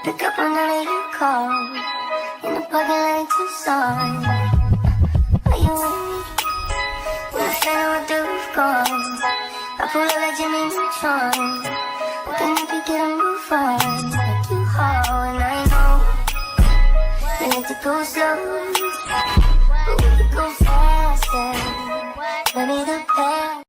Pick up another call in the parking lot to sign. Are you with me? When I stand with the roof gone, I pull up like Jimmy Neutron. Looking like you get a new fun. Like you haul, and I know you need to go slow, but we could go faster. Maybe the best.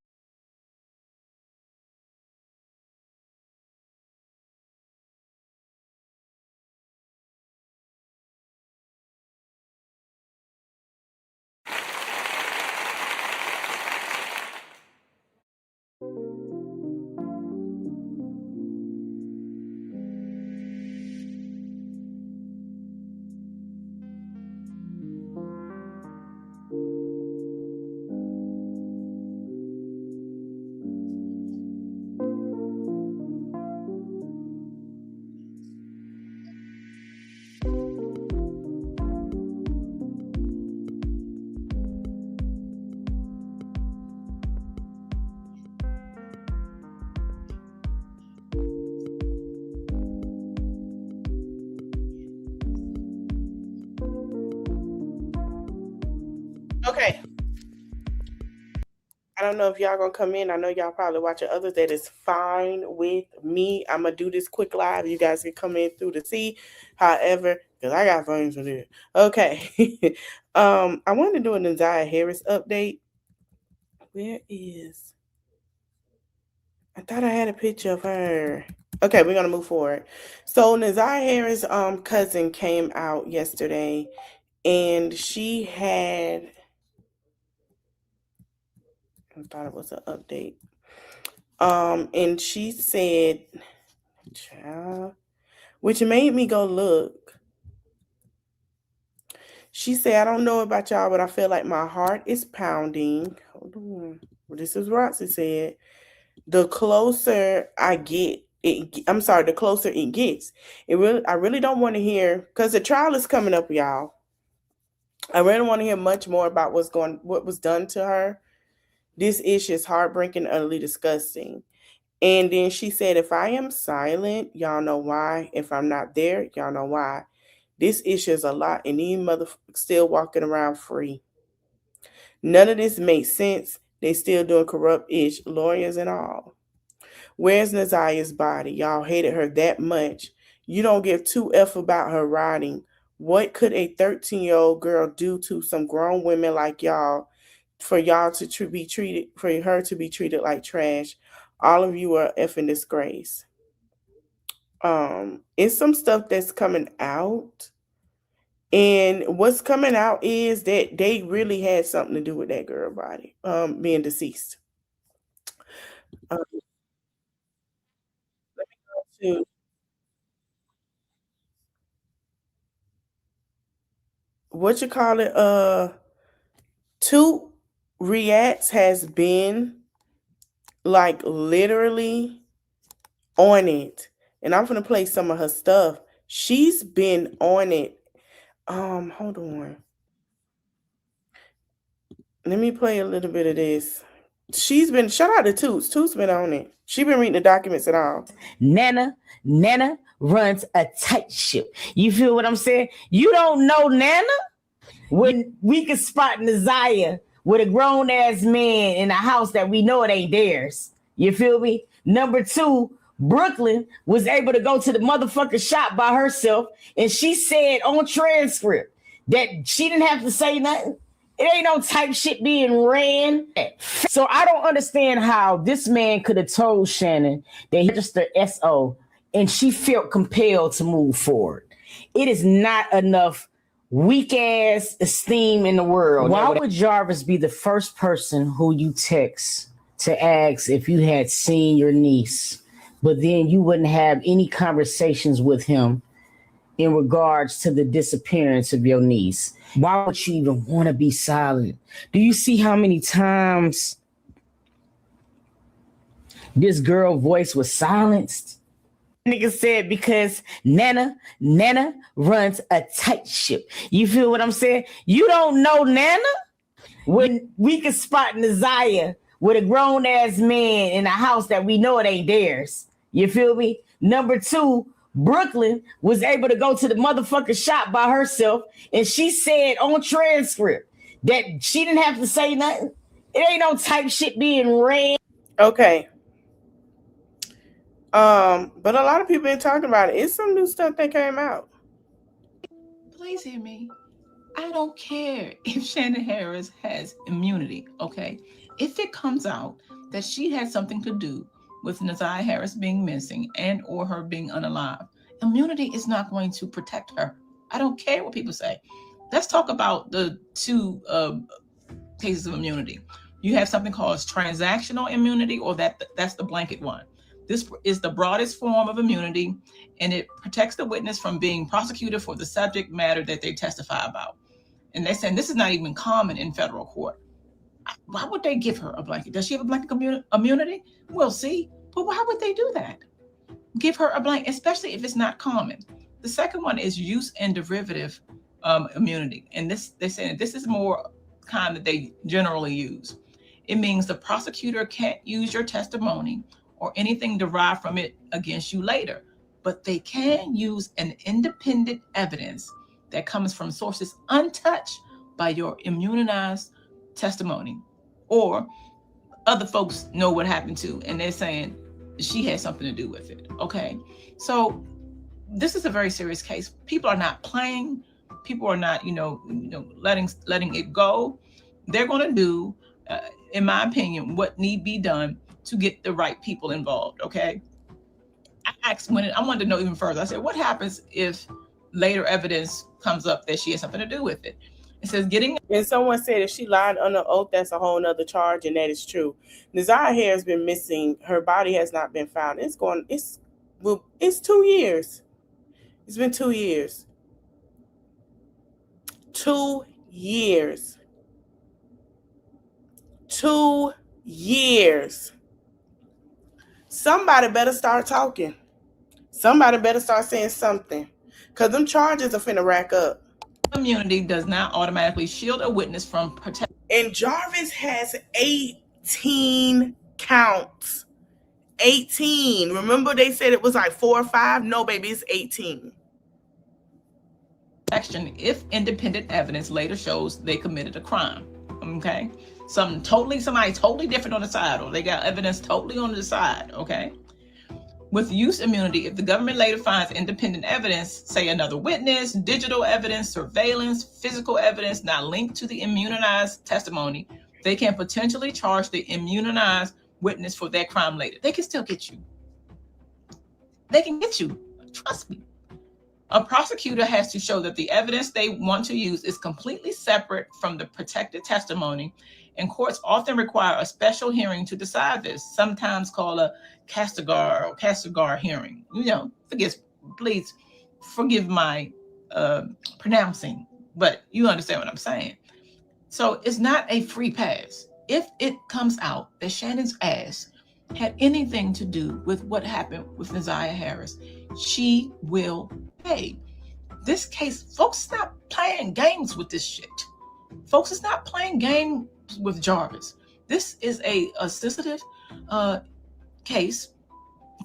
Okay. I don't know if y'all gonna come in. I know y'all probably watching others. That is fine with me. I'm gonna do this quick live. You guys can come in through the C. However, because I got things to do. Okay. I wanted to do an Isaiah Harris update. Where is? I thought I had a picture of her. Okay, we're gonna move forward. So Naziah Harris' cousin came out yesterday, and she had. I thought it was an update. And she said, child, which made me go look. She said, I don't know about y'all, but I feel like my heart is pounding. Hold on. Well, this is Roxy said. The closer I get, the closer it gets. I really don't want to hear, because the trial is coming up, y'all. I really don't want to hear much more about what was done to her. This issue is heartbreaking, utterly disgusting. And then she said, if I am silent, y'all know why. If I'm not there, y'all know why. This issue is a lot, and these motherfuckers still walking around free. None of this makes sense. They still doing corrupt-ish, lawyers and all. Where's Naziah's body? Y'all hated her that much. You don't give 2F about her writing. What could a 13-year-old girl do to some grown women like y'all for y'all to be treated, for her to be treated like trash? All of you are effing disgrace. It's some stuff that's coming out. And what's coming out is that they really had something to do with that girl body being deceased. Let me go to what you call it. Two Reacts has been like literally on it, and I'm gonna play some of her stuff. She's been on it. Hold on. Let me play a little bit of this. She's been, shout out to Toots. Toots been on it. She been reading the documents and all. Nana runs a tight ship. You feel what I'm saying? You don't know Nana? When we can spot Naziah with a grown ass man in a house that we know it ain't theirs. You feel me? Number two, Brooklyn was able to go to the motherfucking shop by herself, and she said on transcript that she didn't have to say nothing. It ain't no type shit being ran. So I don't understand how this man could have told Shannon that he registered SO and she felt compelled to move forward. It is not enough weak ass esteem in the world. Why would Jarvis be the first person who you text to ask if you had seen your niece, but then you wouldn't have any conversations with him in regards to the disappearance of your niece? Why would you even want to be silent? Do you see how many times this girl voice was silenced? Nigga said because Nana runs a tight ship. You feel what I'm saying? You don't know Nana? When we can spot Naziah with a grown ass man in a house that we know it ain't theirs. You feel me? Number two, Brooklyn was able to go to the motherfucking shop by herself, and she said on transcript that she didn't have to say nothing. It ain't no type shit being read. Okay. But a lot of people been talking about it. It's some new stuff that came out. Please hear me. I don't care if Shannon Harris has immunity, okay? If it comes out that she had something to do with Naziah Harris being missing and or her being unalive, immunity is not going to protect her. I don't care what people say. Let's talk about the two cases of immunity. You have something called transactional immunity, or that's the blanket one. This is the broadest form of immunity, and it protects the witness from being prosecuted for the subject matter that they testify about. And they're saying this is not even common in federal court. Why would they give her a blanket? Does she have a blanket immunity? We'll see. But why would they do that? Give her a blanket, especially if it's not common. The second one is use and derivative immunity. And they're saying this is more kind that they generally use. It means the prosecutor can't use your testimony or anything derived from it against you later, but they can use an independent evidence that comes from sources untouched by your immunized testimony, or other folks know what happened to, and they're saying she had something to do with it. Okay, so this is a very serious case. People are not playing. People are not, letting it go. They're going to do, in my opinion, what need be done to get the right people involved. Okay, I wanted to know even further. I said, what happens if later evidence comes up that she has something to do with it? It says and someone said if she lied under oath, that's a whole nother charge, and that is true. Naziah Harris has been missing. Her body has not been found. It's 2 years. It's been 2 years. 2 years. 2 years. Somebody better start talking. Somebody better start saying something, because them charges are finna rack up. immunity does not automatically shield a witness from protection. And Jarvis has 18 counts. 18. Remember they said it was like 4 or 5? No, baby, it's 18. If independent evidence later shows they committed a crime. Okay? Somebody totally different on the side, or they got evidence totally on the side. Okay? With use immunity, if the government later finds independent evidence, say another witness, digital evidence, surveillance, physical evidence not linked to the immunized testimony, they can potentially charge the immunized witness for that crime later. They can still get you. They can get you. Trust me. A prosecutor has to show that the evidence they want to use is completely separate from the protected testimony, and courts often require a special hearing to decide this, sometimes called a Castigar hearing. Please forgive my pronouncing, but you understand what I'm saying. So it's not a free pass. If it comes out that Shannon's ass had anything to do with what happened with Naziah Harris, she will pay. This case, folks, is not playing games with this shit. Folks is not playing games with Jarvis. This is a sensitive case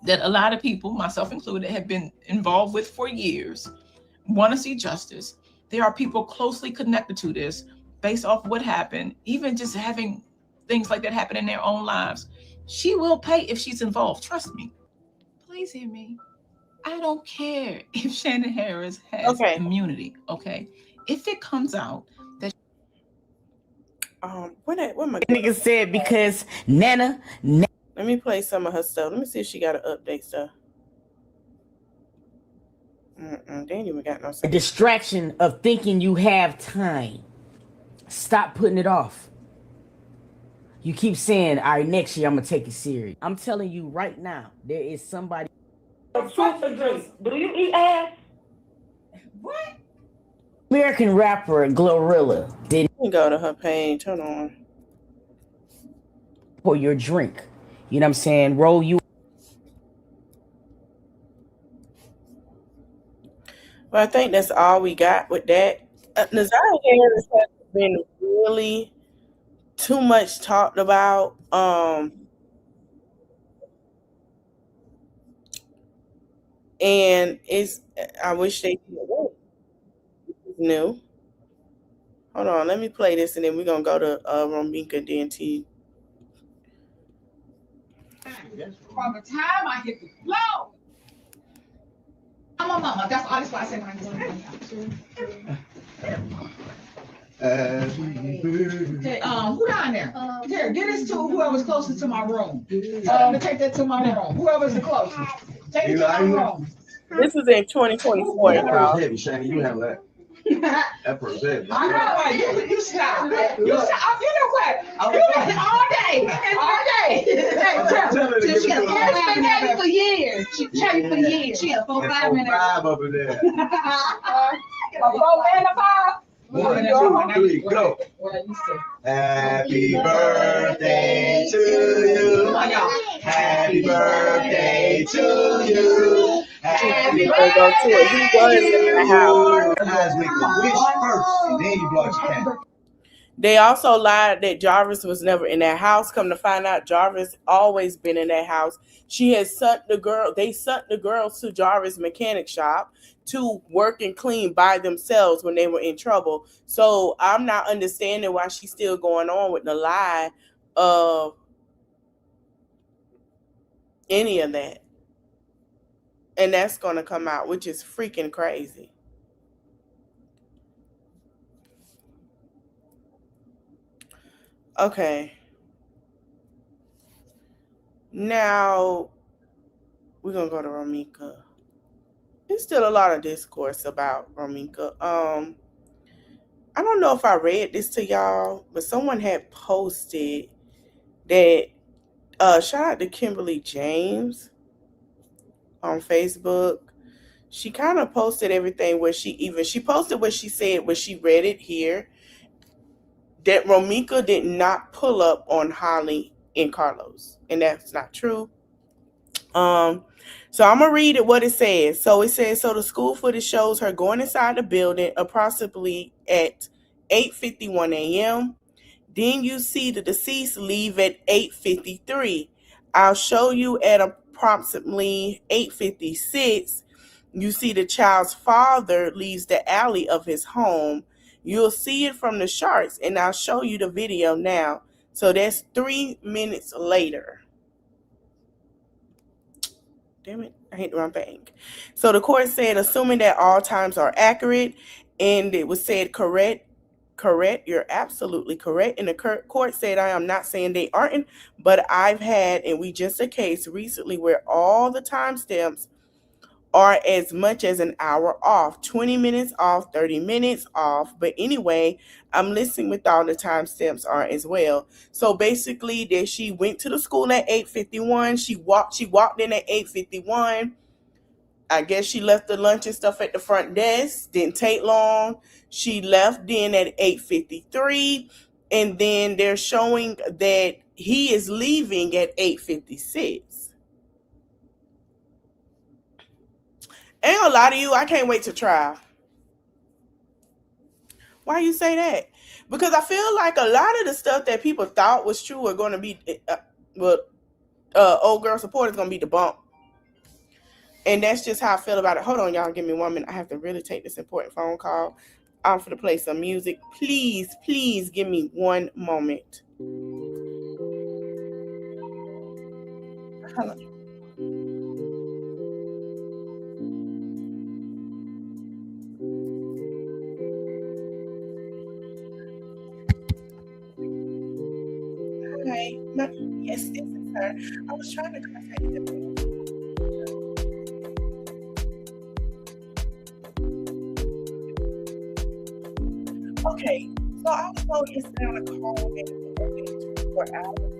that a lot of people, myself included, have been involved with for years, want to see justice. There are people closely connected to this based off what happened, even just having things like that happen in their own lives. She will pay if she's involved. Trust me. Please hear me. I don't care if Shannon Harris has immunity. Okay, if it comes out that what my nigga said, because Nana. Let me play some of her stuff. Let me see if she got an update stuff. They ain't even got no stuff. A distraction of thinking you have time. Stop putting it off. You keep saying, all right, next year I'm gonna take it serious. I'm telling you right now, there is somebody. Do you eat ass? What? American rapper Glorilla didn't go to her page. Hold on. pour your drink. You know what I'm saying? Roll you. Well, I think that's all we got with that. Naziah Harris has been really too much talked about. And I wish they knew. Hold on, let me play this and then we're gonna go to Romeca DNT. From the time I hit the floor. I'm a mama. That's why I said my name. Okay, who down there? Here, get this to whoever's closest to my room. Tell them to take that to my room. Whoever's the closest. Take it to my room. This is in 2024, That y'all. purse heavy, Shani. You have that. That purse heavy. I know, right? You stop. You stop. You know what? You got it all day. All day. She has been at it for years. She's had it for years. She has 4, 5 minutes. 5 over there. A 4 and a 5. 1, 2, 3, go. Happy birthday to you. Come on, y'all. Happy birthday to you. Happy Go to it. He was in the house. Guys, make a wish first, and then you blow out your candle. They also lied that Jarvis was never in that house. Come to find out, Jarvis always been in that house. She had sent the girl. They sent the girls to Jarvis' mechanic shop to work and clean by themselves when they were in trouble. So I'm not understanding why she's still going on with the lie of any of that. And that's going to come out, which is freaking crazy. Okay. Now, we're going to go to Romeca. There's still a lot of discourse about Romeca. I don't know if I read this to y'all, but someone had posted that, shout out to Kimberly James on Facebook. She kind of posted everything where she posted what she said when she read it here, that Romeca did not pull up on Holly and Carlos. And that's not true. So I'm going to read it what it says. So it says, so the school footage shows her going inside the building approximately at 8:51 a.m. Then you see the deceased leave at 8:53. I'll show you at approximately 8:56. You see the child's father leaves the alley of his home. You'll see it from the shots, and I'll show you the video now. So that's 3 minutes later. Damn it, I hit the wrong thing. So the court said, assuming that all times are accurate, and it was said correct, you're absolutely correct. And the court said, I am not saying they aren't, but I've had, and we just a case recently where all the timestamps are as much as an hour off, 20 minutes off, 30 minutes off. But anyway, I'm listening with all the timestamps are as well. So basically that she went to the school at 8:51. She walked in at 8:51. I guess she left the lunch and stuff at the front desk. Didn't take long. She left then at 8:53. And then they're showing that he is leaving at 8:56. Ain't gonna lie to you, I can't wait to trial. Why you say that? Because I feel like a lot of the stuff that people thought was true are going to be, old girl support is going to be debunked. And that's just how I feel about it. Hold on, y'all. Give me 1 minute. I have to really take this important phone call. I'm going to play some music. Please, please give me 1 moment. Hold on. Hi. Yes, this is her. I was trying to contact them. Okay, so I was on yesterday on a call and it was 24 hours.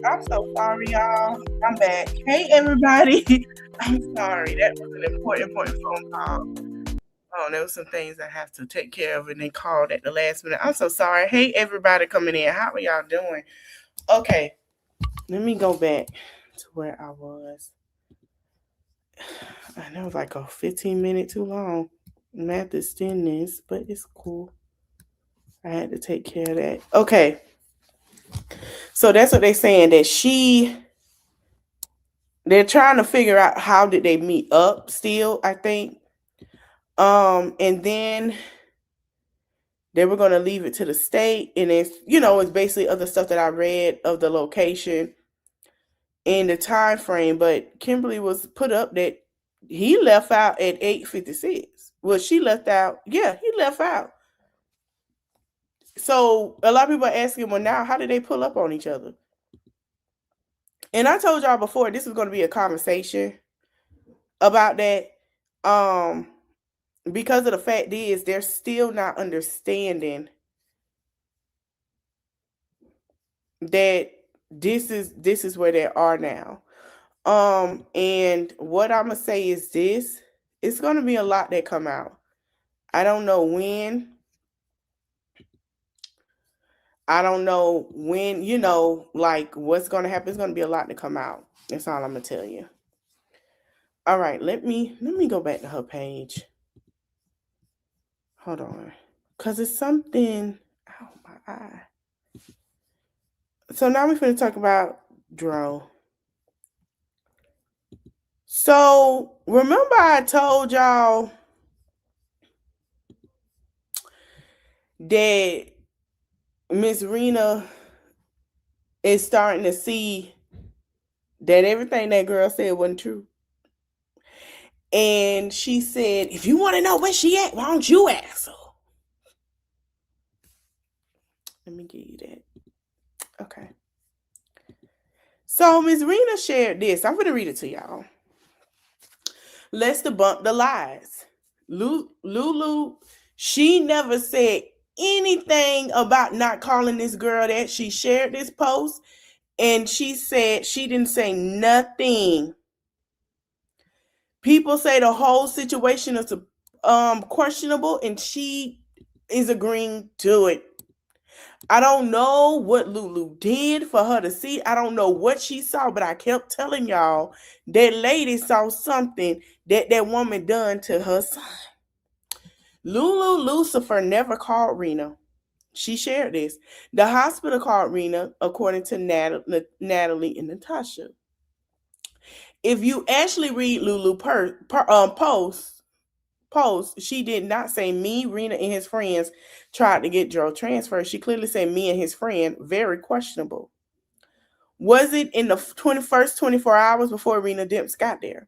I'm so sorry, y'all. I'm back. Hey, everybody. I'm sorry. That was an important phone call. Oh, there was some things I have to take care of, and they called at the last minute. I'm so sorry. Hey, everybody coming in. How are y'all doing? Okay, let me go back to where I was. I know, like a 15-minute too long. Math is thinness, but it's cool. I had to take care of that. Okay. So that's what they're saying, that they're trying to figure out how did they meet up still, I think. And then they were going to leave it to the state. And it's basically other stuff that I read of the location and the time frame. But Kimberly was put up that he left out at 8:56. Well, she left out. Yeah, he left out. So a lot of people are asking, well, now how did they pull up on each other? And I told y'all before, this is going to be a conversation about that. Because of the fact is, they're still not understanding that this is where they are now. And what I'm gonna say is this: it's gonna be a lot that come out. I don't know when. I don't know when, like what's gonna happen. It's gonna be a lot to come out. That's all I'm gonna tell you. All right, let me go back to her page. Hold on. Cause it's something. Oh my eye. So now we're going to talk about Dro. So remember I told y'all that Miss Rena is starting to see that everything that girl said wasn't true. And she said, if you want to know where she at, why don't you ask her? Let me give you that. Okay. So Miss Rena shared this. I'm going to read it to y'all. Let's debunk the lies. Lulu, she never said anything about not calling this girl that. She shared this post and she said she didn't say nothing. People say the whole situation is questionable and she is agreeing to it. I don't know what Lulu did for her to see. I don't know what she saw, but I kept telling y'all that lady saw something that woman done to her son. Lulu Lucifer never called Rena. She shared this. The hospital called Rena, according to Natalie and Natasha. If you actually read Lulu post, she did not say me, Rena, and his friends tried to get Joe transferred. She clearly said me and his friend. Very questionable. Was it in the first 24 hours before Rena Demps got there?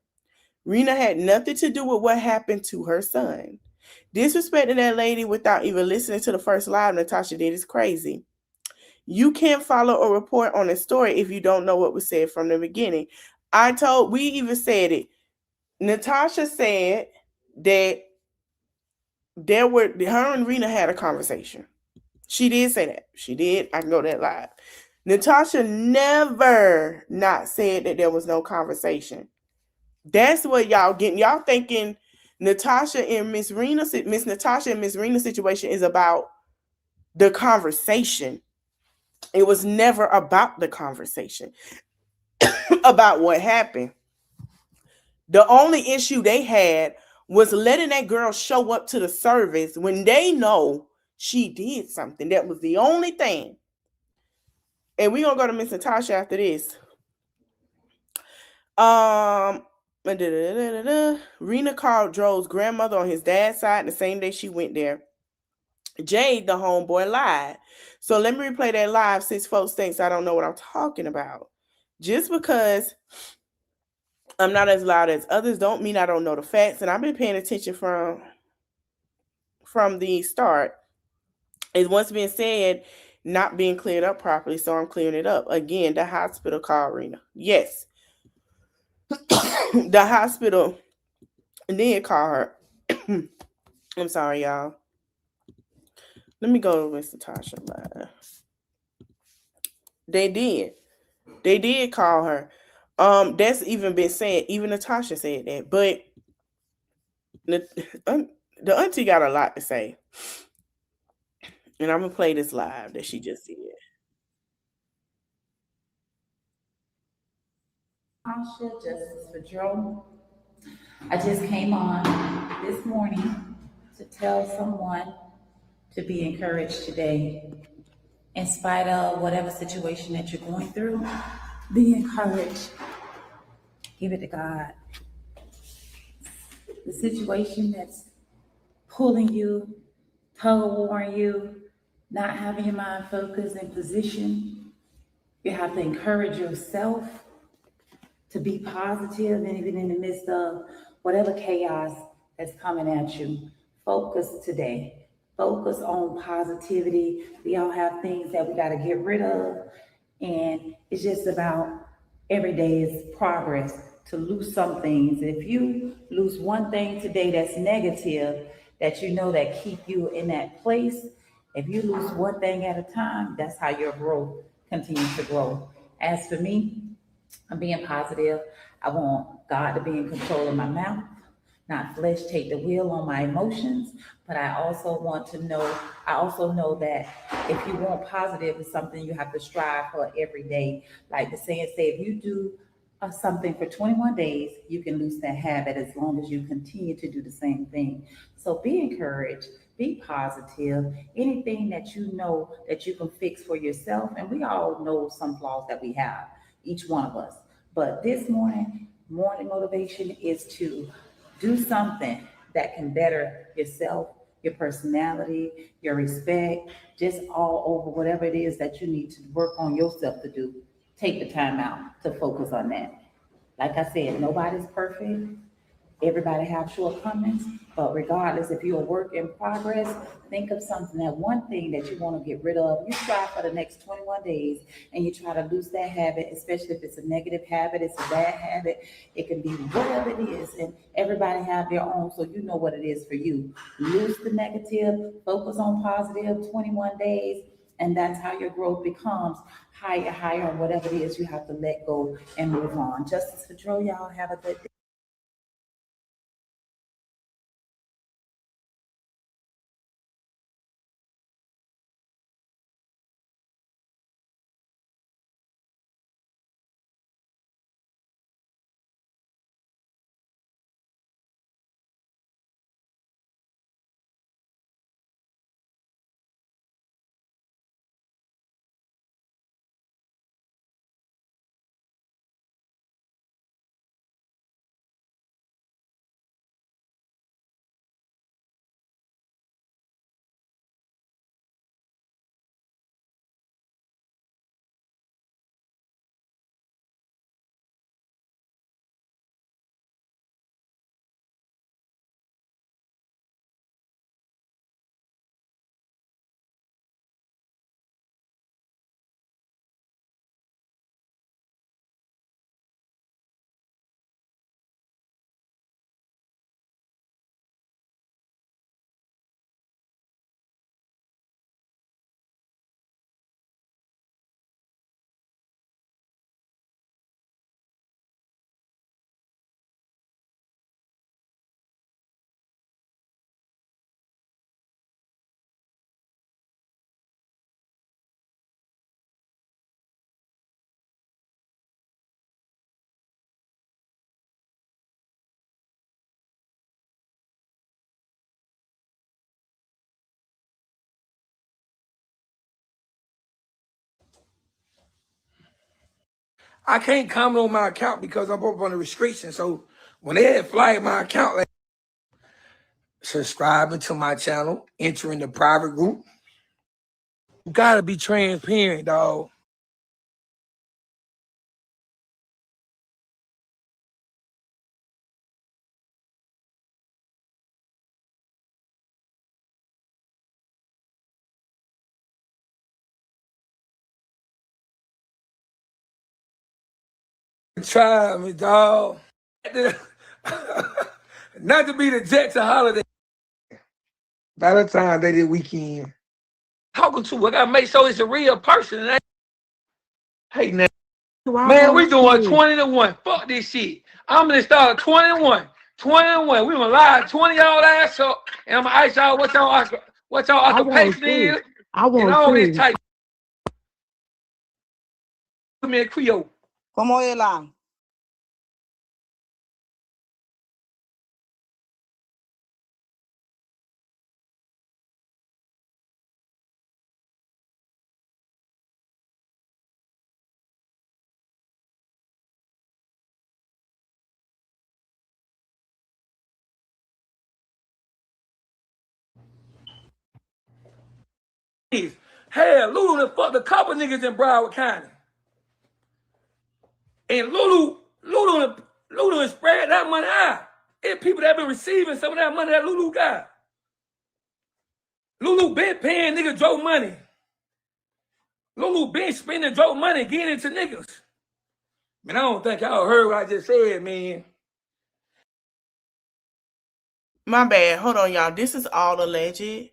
Rena had nothing to do with what happened to her son. Disrespecting that lady without even listening to the first live Natasha did is crazy. You can't follow or report on a story if you don't know what was said from the beginning. We even said it. Natasha said that her and Rena had a conversation. She did say that. She did. I can go that live. Natasha never not said that there was no conversation. That's what y'all getting. Y'all thinking Natasha and Miss Natasha and Miss Rena situation is about the conversation. It was never about the conversation, about what happened. The only issue they had was letting that girl show up to the service when they know she did something. That was the only thing. And we're going to go to Miss Natasha after this. Rena called Dro's grandmother on his dad's side the same day she went there. Jade, the homeboy, lied. So let me replay that live since folks think I don't know what I'm talking about. Just because I'm not as loud as others don't mean I don't know the facts. And I've been paying attention from the start. It's once been said not being cleared up properly, so I'm clearing it up. Again, the hospital called Rena. Yes. The hospital did call her. I'm sorry, y'all. Let me go to Miss Natasha live. They did. They did call her. That's even been said. Even Natasha said that. But the auntie got a lot to say. And I'm gonna play this live that she just did. Tasha, Justice for Joe. I just came on this morning to tell someone to be encouraged today. In spite of whatever situation that you're going through, be encouraged. Give it to God. The situation that's pulling you, tug of warring you, not having your mind focused in position, you have to encourage yourself to be positive, and even in the midst of whatever chaos that's coming at you, focus today. Focus on positivity. We all have things that we got to get rid of, and it's just about every day is progress to lose some things. If you lose one thing today that's negative, that you know that keep you in that place, if you lose one thing at a time, that's how your growth continues to grow. As for me, I'm being positive. I want God to be in control of my mouth, not flesh take the wheel on my emotions. But I also want to know, I also know that if you want positive, it's something you have to strive for every day. Like the saying say, if you do something for 21 days, you can lose that habit as long as you continue to do the same thing. So be encouraged, be positive. Anything that you know that you can fix for yourself, and we all know some flaws that we have, each one of us. But this morning motivation is to do something that can better yourself, your personality, your respect, just all over whatever it is that you need to work on yourself to do. Take the time out to focus on that. Like I said, nobody's perfect. Everybody have shortcomings, but regardless, if you're a work in progress, think of something, that one thing that you want to get rid of. You try for the next 21 days and you try to lose that habit, especially if it's a negative habit, it's a bad habit, it can be whatever it is, and everybody have their own, so you know what it is for you. Lose the negative, focus on positive 21 days, and that's how your growth becomes higher, and whatever it is, you have to let go and move on. Justice for Joe, y'all have a good day. I can't comment on my account because I'm up on the restriction. So when they had flagged my account, like, subscribing to my channel, entering the private group. You gotta be transparent, dog. Try me, dog. Not to be the Jets a holiday. By the time they did weekend. Talking to, I gotta make sure it's a real person. Hey, now. Man, we doing 20-1. Fuck this shit. I'm gonna start 21. 21. We gonna lie 20 y'all ass up, and I'm gonna ask y'all what y'all occupation is, and all this type. Me a Creole. ¿Cómo es la? Hell, Lulu done fucked a couple niggas in Broward County. And Lulu done spread that money out. It's people that been receiving some of that money that Lulu got. Lulu been paying niggas Joe money. Lulu been spending Joe money getting into niggas. Man, I don't think y'all heard what I just said, man. My bad. Hold on, y'all. This is all alleged.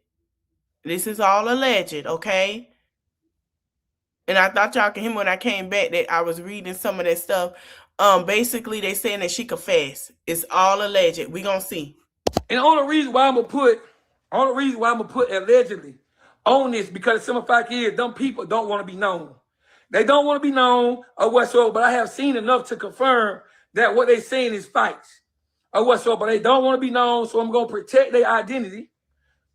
This is all alleged, okay? And I thought y'all could hear me when I came back that I was reading some of that stuff. Basically, they saying that she confessed. It's all alleged. We gonna see. And the only reason why I'm gonna put allegedly on this because some fact is them people don't want to be known. They don't want to be known or whatsoever, but I have seen enough to confirm that what they saying is facts or whatsoever, but they don't want to be known, so I'm gonna protect their identity.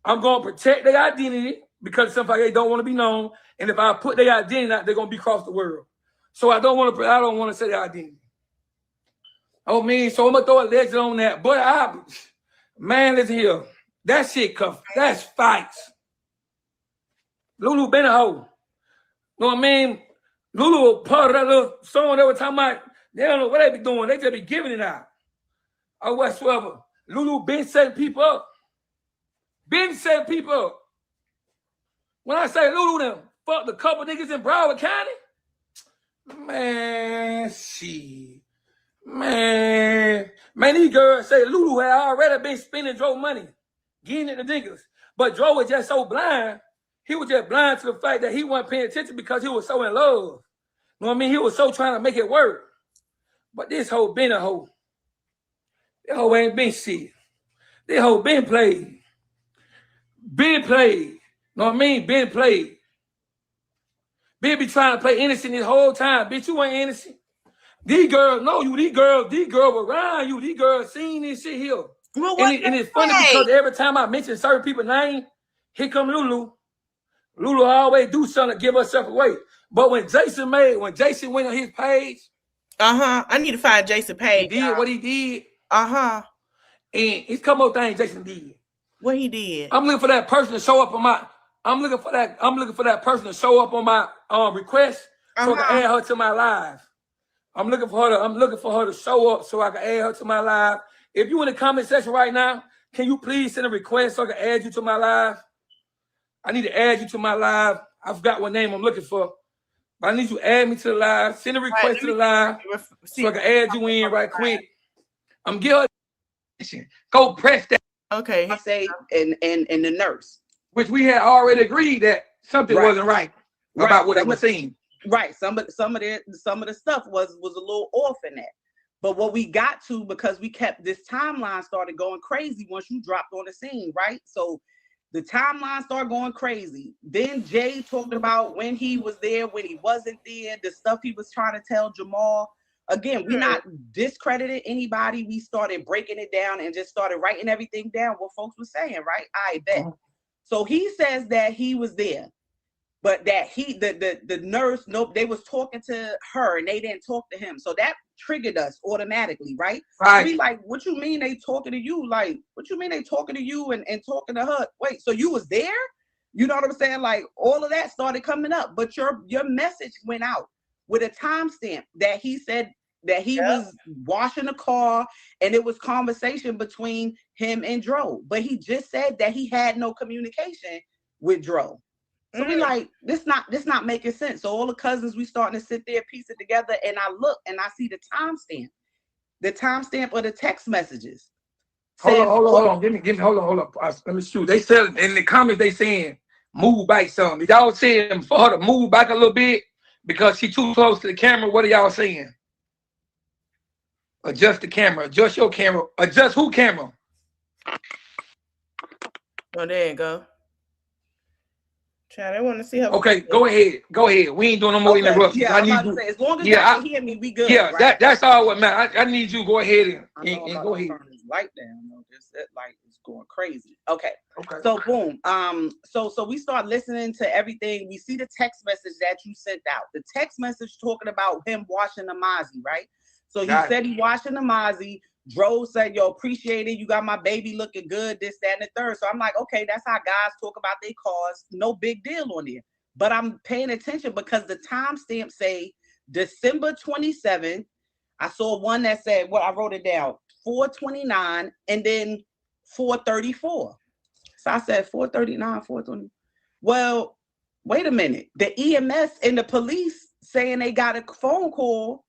I'm gonna protect their identity because some fact they don't want to be known, and if I put their identity out, they're gonna be across the world. So I don't want to say their identity. Oh man, so I'm gonna throw a legend on that, but man, listen here. That shit that's facts. Lulu been a hoe. You know what I mean? Lulu part of that little song they were talking about. They don't know what they be doing. They just be giving it out. Or whatsoever. Lulu been setting people up. Been setting people up. When I say Lulu them fucked a couple niggas in Broward County, man, shit. Man, these girls say Lulu had already been spending Joe money, getting it to niggas. But Joe was just so blind. He was just blind to the fact that he wasn't paying attention because he was so in love. You know what I mean? He was so trying to make it work. But this hoe been a hoe. This hoe ain't been shit. This hoe been played. Been played. You know what I mean? Been played. Been be trying to play innocent this whole time. Bitch, you ain't innocent. These girls know you. These girls around you. These girls seen this shit here. Well, and it's funny because every time I mention certain people's name, here come Lulu. Lulu always do something to give herself away. But when Jason went on his page, I need to find Jason page. He did what he did. And it's a couple more things Jason did. What he did? I'm looking for that person to show up on my. I'm looking for that person to show up on my request so I can add her to my live. I'm looking for her to show up so I can add her to my live. If you in the comment section right now, can you please send a request so I can add you to my live? I need to add you to my live. I forgot what name I'm looking for. But I need you to add me to the live. Send a request to the live so I can add you in right quick. I'm giving her. Go press that. Okay. I say and the nurse. Which we had already agreed that something wasn't right about what I was seeing. Right. Some of the stuff was a little off in that. But what we got to, because we kept this timeline started going crazy once you dropped on the scene, right? So the timeline started going crazy. Then Jay talked about when he was there, when he wasn't there, the stuff he was trying to tell Jamal. Again, we're not discrediting anybody. We started breaking it down and just started writing everything down, what folks were saying, right? I bet. So he says that he was there, but that the nurse, nope, they was talking to her and they didn't talk to him. So that triggered us automatically, right? Right. We like, what you mean they talking to you? Like, what you mean they talking to you and talking to her? Wait, so you was there? You know what I'm saying? Like all of that started coming up, but your message went out with a timestamp that he said that he was washing the car and it was conversation between him and Dro. But he just said that he had no communication with Dro. So we like, this not making sense. So all the cousins, we starting to sit there, piece it together, and I look and I see the timestamp of the text messages. Hold on. Give me, hold on. Let me shoot. They said in the comments, they saying move back some. Did y'all see him for her to move back a little bit? because she too close to the camera. What are y'all saying? Adjust the camera. Adjust your camera. Adjust who camera? Oh, there you go. Child, I want to see her. Okay, go ahead. Go ahead. We ain't doing no more interruptions. Yeah, I I'm need about to you. say, as long as Yeah, y'all can hear me, we good. Yeah, right? that's all what matters. I need you to go ahead and go ahead. Turn this light down. That light is going crazy. Okay. Okay. So boom. So we start listening to everything. We see the text message that you sent out. The text message talking about him washing the Mozzie, right? So he said he washing the Mozzie. Dro said, yo, appreciate it. You got my baby looking good, this, that, and the third. So I'm like, okay, that's how guys talk about their cars. No big deal on there. But I'm paying attention because the timestamp say December 27. I saw one that said, I wrote it down, 429 and then 434. So I said 439, 420. Well, wait a minute. The EMS and the police saying they got a phone call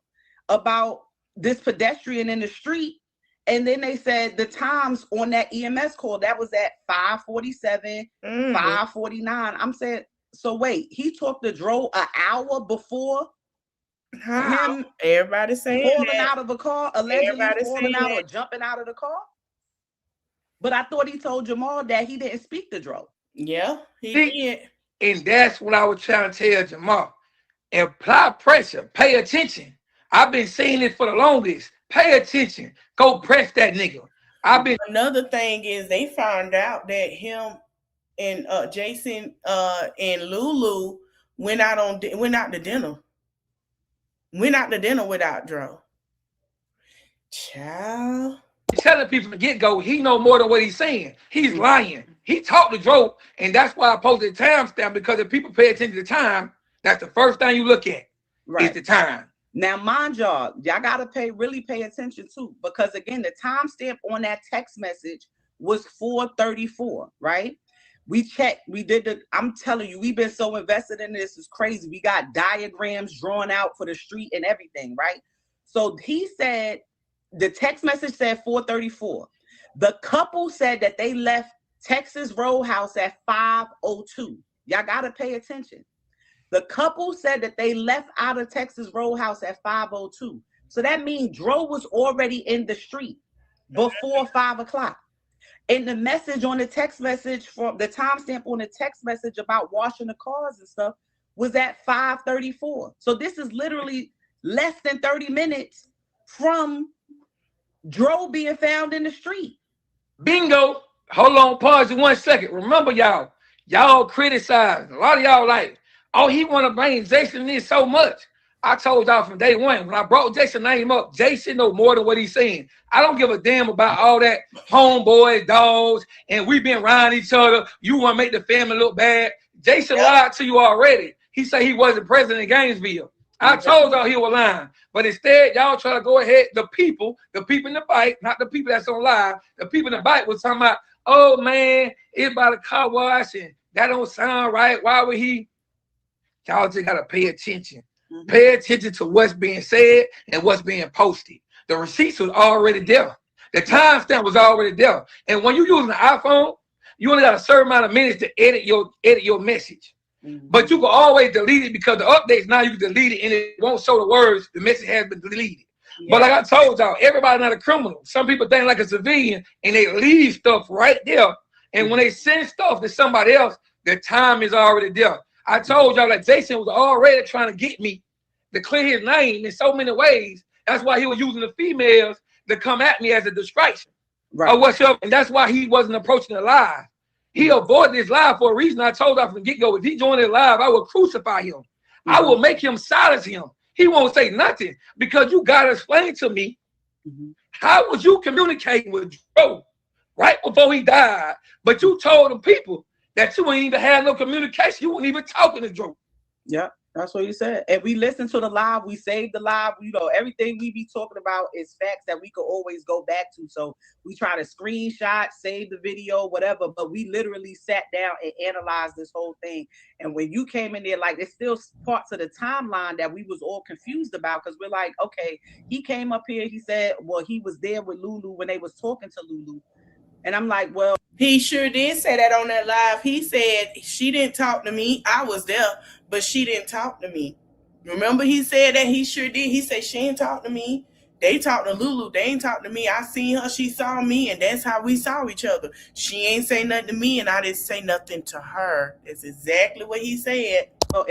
about this pedestrian in the street. And then they said the times on that EMS call, that was at 5:47, 5:49. I'm saying, so wait, he talked to Dro an hour before him everybody saying falling out of a car, allegedly falling out or jumping out of the car. But I thought he told Jamal that he didn't speak to Dro. Yeah, he did. And that's what I was trying to tell Jamal. Apply pressure. Pay attention. I've been saying it for the longest. Pay attention. Go press that nigga. Another thing is they found out that him and Jason and Lulu went out to dinner. Went out to dinner without Dro. Child. Telling people to get go, he know more than what he's saying. He's lying. He talked to Dro, and that's why I posted the timestamp, because if people pay attention to the time, that's the first thing you look at. Is the time. Now, mind y'all gotta really pay attention too, because again, the timestamp on that text message was 4:34, right? We checked, I'm telling you, we've been so invested in this, it's crazy. We got diagrams drawn out for the street and everything, right? So he said, the text message said 4:34. The couple said that they left Texas Roadhouse at 5:02. Y'all gotta pay attention. The couple said that they left out of Texas Roadhouse at 5:02. So that means Dro was already in the street before 5 o'clock. And the message on the text message, from the timestamp on the text message about washing the cars and stuff, was at 5:34. So this is literally less than 30 minutes from Dro being found in the street. Bingo. Hold on, pause it 1 second. Remember, y'all criticize. A lot of y'all like, oh, he want to bring Jason in so much. I told y'all from day one, when I brought Jason's name up, Jason know more than what he's saying. I don't give a damn about all that homeboys, dogs, and we've been riding each other. You want to make the family look bad. Jason lied to you already. He said he wasn't president of Gainesville. I told y'all he was lying. But instead, y'all try to go ahead. The people in the bike, not the people that's on live, the people in the bike was talking about, oh, man, it's about a car wash, and that don't sound right. Why would he? Y'all just got to pay attention. Pay attention to what's being said and what's being posted. The receipts was already there. The timestamp was already there. And when you're using an iPhone, you only got a certain amount of minutes to edit your message. But you can always delete it, because the updates now you can delete it and it won't show the words the message has been deleted. But like I told y'all, everybody's not a criminal. Some people think like a civilian and they leave stuff right there. And when they send stuff to somebody else, the time is already there. I told y'all that Jason was already trying to get me to clear his name in so many ways. That's why he was using the females to come at me as a distraction. Or what's up? And that's why he wasn't approaching the live. He avoided this live for a reason. I told y'all from the get-go, if he joined it live, I will crucify him. I will make him silence him. He won't say nothing, because you got to explain to me, how was you communicating with Joe right before he died, but you told the people that you ain't even had no communication. You weren't even talking to Joe. Yeah, that's what you said. And we listened to the live. We saved the live. You know, everything we be talking about is facts that we could always go back to. So we try to screenshot, save the video, whatever. But we literally sat down and analyzed this whole thing. And when you came in there, like, it's still parts of the timeline that we was all confused about, because we're like, okay, he came up here. He said, well, he was there with Lulu when they was talking to Lulu. And I'm like, well, he sure did say that on that live. He said she didn't talk to me. I was there, but she didn't talk to me. Remember, he said that he sure did. He said she ain't talk to me. They talked to Lulu. They ain't talk to me. I seen her. She saw me, and that's how we saw each other. She ain't say nothing to me, and I didn't say nothing to her. That's exactly what he said. So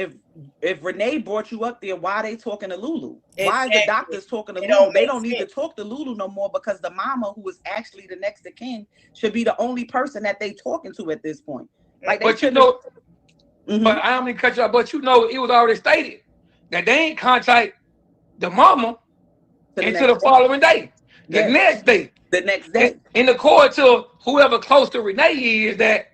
if Renee brought you up there, why are they talking to Lulu? Exactly. Why are the doctors talking to It Lulu? don't They make don't need to sense. talk to Lulu no more because the mama, who is actually the next of kin, should be the only person that they talking to at this point. Like they But you should. know, Mhm. but I don't mean to cut you off, but you know, it was already stated that they ain't contact the mama until the following day, the Yes. next day. The next day. In the court to whoever close to Renee is that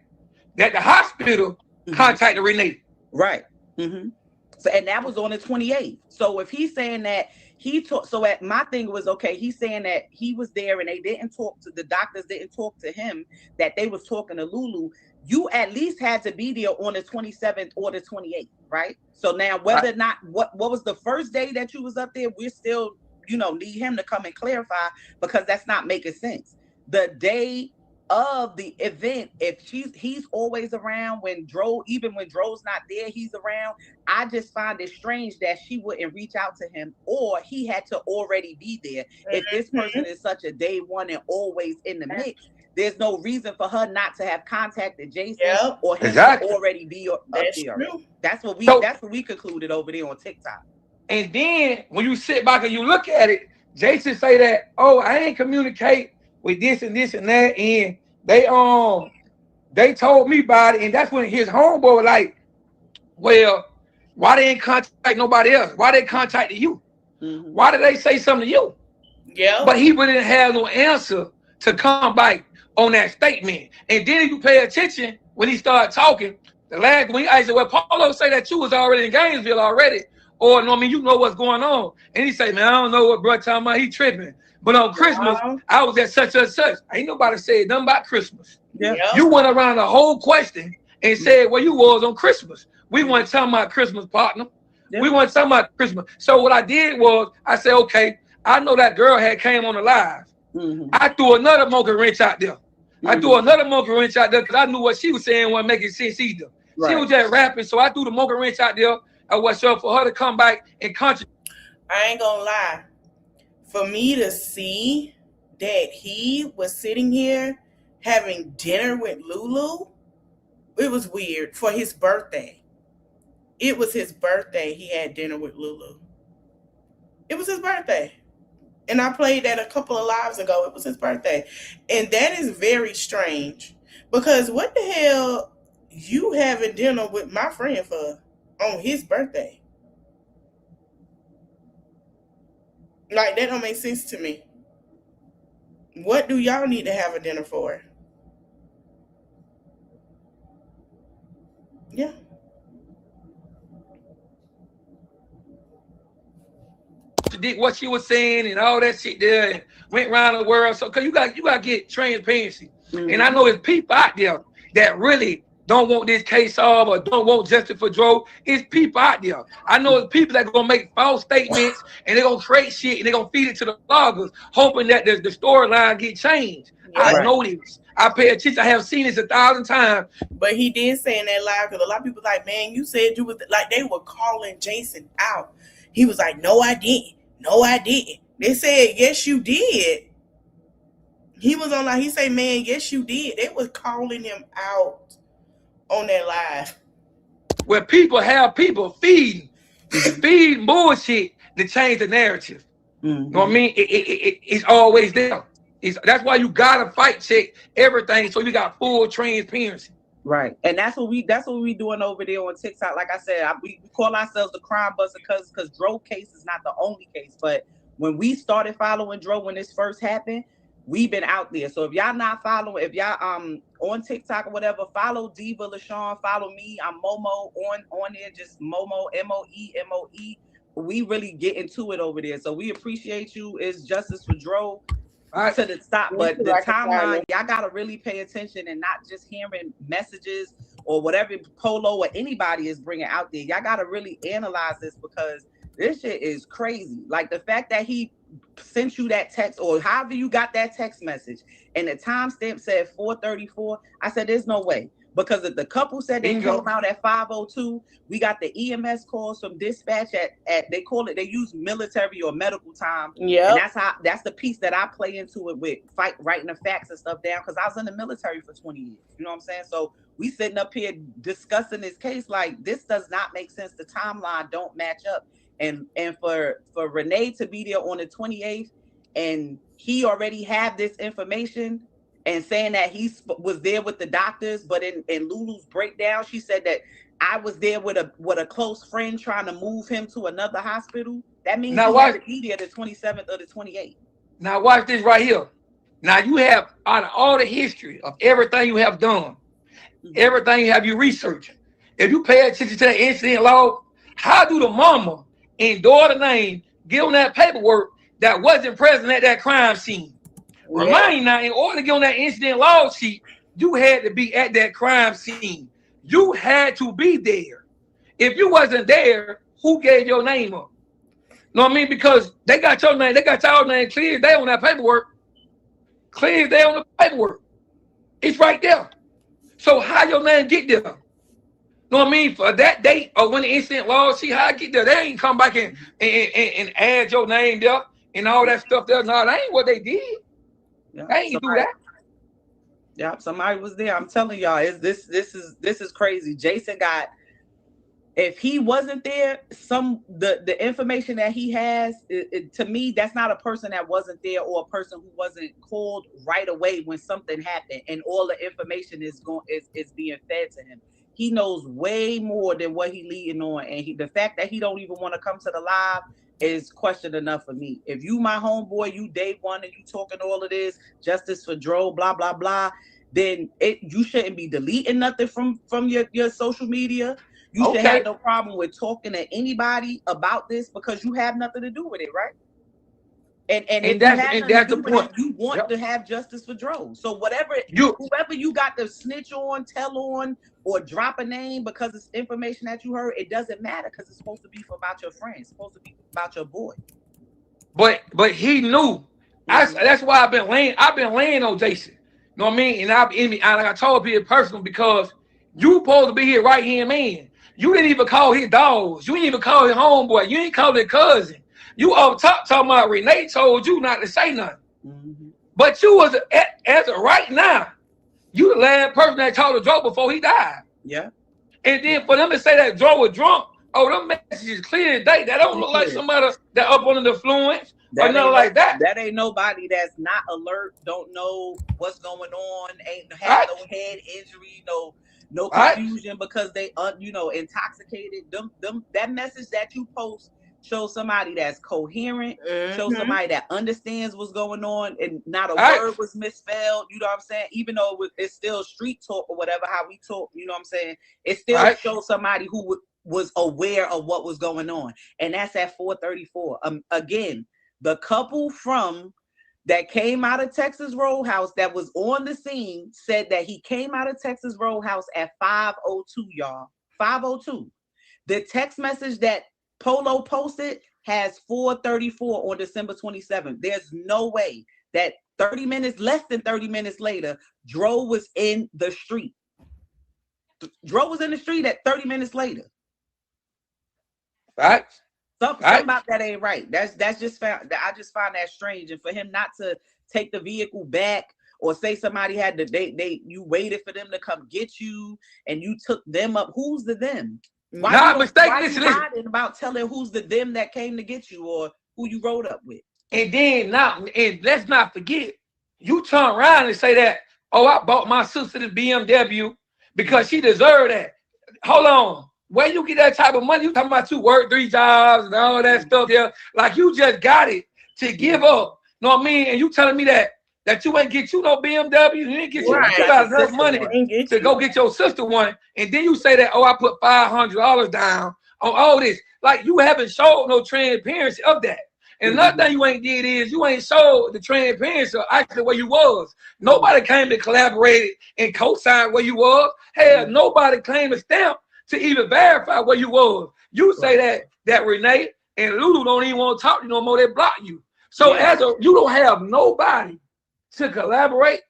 the hospital contacted Renee. Right. Mm-hmm. So, and that was on the 28th. So if he's saying that he talked, so at my thing was, okay, he's saying that he was there and they didn't talk to, the doctors didn't talk to him, that they was talking to Lulu. You at least had to be there on the 27th or the 28th, right? So now whether or not, what was the first day that you was up there, we're still, need him to come and clarify, because that's not making sense. The day of the event, if he's always around when even when Dro's not there, he's around. I just find it strange that she wouldn't reach out to him, or he had to already be there. If this person is such a day one and always in the mix, there's no reason for her not to have contacted Jason or him to already be up there. That's what we concluded over there on TikTok. And then when you sit back and you look at it, Jason say that, oh, I ain't communicate with this and this and that, and they told me about it, and that's when his homeboy was like, well, why they ain't contact nobody else? Why they contacted you? Mm-hmm. Why did they say something to you? Yeah. But he really didn't have no answer to come back on that statement. And then if you pay attention when he started talking, when I said, well, Paulo say that you was already in Gainesville already, or no, I mean, you know what's going on. And he say, man, I don't know what bro talking about. He tripping. But on Christmas, I was at such and such. Ain't nobody said nothing about Christmas. Yeah. You went around the whole question and said where you was on Christmas. We weren't talking about Christmas, partner. We weren't talking about Christmas. So what I did was I said, okay, I know that girl had came on the live. Mm-hmm. I threw another monkey wrench out there. I threw another monkey wrench out there because I knew what she was saying wasn't making sense either. Right. She was just rapping, so I threw the monkey wrench out there. I was sure for her to come back and contribute. I ain't gonna lie. For me to see that he was sitting here having dinner with Lulu, it was weird for his birthday. It was his birthday. He had dinner with Lulu. It was his birthday. And I played that a couple of lives ago. It was his birthday. And that is very strange. Because what the hell you having dinner with my friend for on his birthday? Like, that don't make sense to me. What do y'all need to have a dinner for? Yeah. Did what she was saying and all that shit there and went around the world. So cause you got to get transparency. Mm-hmm. And I know there's people out there that really don't want this case solved or don't want justice for Dro. It's people out there. I know there's people that are gonna make false statements and they're gonna create shit and they're gonna feed it to the bloggers, hoping that the storyline get changed. Yeah, I know this. I pay attention. I have seen this 1,000 times. But he did say in that live, because a lot of people like, man, you said you was like, they were calling Jason out. He was like, no, I didn't. No, I didn't. They said, yes, you did. He was on like, he said, man, yes, you did. They was calling him out on that live. Where people have people feeding bullshit to change the narrative. Mm-hmm. You know what I mean? It's always there. That's why you gotta fight check everything so you got full transparency. Right, and that's what we doing over there on TikTok. Like I said, we call ourselves the Crime Buster because Dro case is not the only case. But when we started following Dro when this first happened, we've been out there. So if y'all not following, if y'all on TikTok or whatever, follow Diva LaShawn, follow me. I'm Momo on there, just Momo, MOE. We really get into it over there. So we appreciate you. It's justice for Dro. To the stop, but the timeline, y'all gotta really pay attention and not just hearing messages or whatever Polo or anybody is bringing out there. Y'all gotta really analyze this because this shit is crazy. Like the fact that he sent you that text or however you got that text message and the timestamp said 4:34. I said, there's no way. because if the couple said they Bingo. came out at 5:02, we got the EMS calls from dispatch at they call it, they use military or medical time. Yeah. And that's the piece that I play into it with writing the facts and stuff down, because I was in the military for 20 years. You know what I'm saying? So we sitting up here discussing this case like this does not make sense. The timeline don't match up. And for Renee to be there on the 28th and he already had this information and saying that he was there with the doctors, but in Lulu's breakdown, she said that I was there with a close friend trying to move him to another hospital. That means he had to be there the 27th or the 28th. Now watch this right here. Now you have out of all the history of everything you have done, everything you researching. If you pay attention to the incident log, how do the mama and daughter name get on that paperwork that wasn't present at that crime scene? Yeah. Remind you now, in order to get on that incident log sheet, you had to be at that crime scene. You had to be there. If you wasn't there, who gave your name up? Know what I mean? Because they got your name, they got your name clear as day on that paperwork. Clear as day on the paperwork. It's right there. So how your name get there? Know what I mean? For that date or when the incident log, see how I get there. They ain't come back and add your name there and all that stuff there. No, that ain't what they did. Yeah, they ain't do that. Yeah, somebody was there. I'm telling y'all, this is crazy. Jason got, if he wasn't there, the information that he has, to me, that's not a person that wasn't there or a person who wasn't called right away when something happened and all the information is being fed to him. He knows way more than what he leading on, and the fact that he don't even want to come to the live is question enough for me. If you my homeboy, you day one and you talking all of this justice for Dro, blah blah blah, then you shouldn't be deleting nothing from your social media. You should have no problem with talking to anybody about this because you have nothing to do with it, right? And that's the point. You want to have justice for Dro. So whoever you got to snitch on, tell on, or drop a name because it's information that you heard, it doesn't matter because it's supposed to be about your friend. It's supposed to be about your boy. But he knew. That's why I've been laying on Jason. You know what I mean? And I told people personal because you supposed to be his right hand man. You didn't even call his dogs. You didn't even call his homeboy. You didn't call his cousin. You up top talking about Renee told you not to say nothing. Mm-hmm. But you was as of right now, you the last person that talked to Joe before he died. Yeah. And then for them to say that Joe was drunk, them messages clear as day. That don't look like somebody that up under the influence or nothing like that. That ain't nobody that's not alert, don't know what's going on, ain't had no head injury, no confusion because they intoxicated. That message that you post shows somebody that's coherent, shows somebody that understands what's going on, and not a word was misspelled. You know what I'm saying? Even though it's still street talk or whatever, how we talk, you know what I'm saying? It still shows somebody who was aware of what was going on. And that's at 4:34. Again, the couple that came out of Texas Roadhouse that was on the scene said that he came out of Texas Roadhouse at 5:02, y'all. 5:02. The text message that Polo posted has 4:34 on December 27th. There's no way that less than 30 minutes later, Dro was in the street. Dro was in the street at 30 minutes later. Right. Something about that ain't right. I just find that strange. And for him not to take the vehicle back or say somebody had to, you waited for them to come get you and you took them up. Who's the them? Why you hiding about telling who's the them that came to get you or who you rode up with? And then let's not forget, you turn around and say that, I bought my sister this BMW because she deserved that. Hold on. Where you get that type of money? You talking about you work 3 jobs and all that stuff there. Like you just got it to give up. Know what I mean? And you telling me that you ain't get you no BMW, you ain't get you got enough money to go get your sister one. And then you say that, I put $500 down on all this. Like you haven't showed no transparency of that. And another thing you ain't did is you ain't showed the transparency of actually where you was. Nobody came to collaborate and co-sign where you was. Hell, nobody came to stamp to even verify where you was. You say that Renee and Lulu don't even want to talk to you no more. They block you. So you don't have nobody to collaborate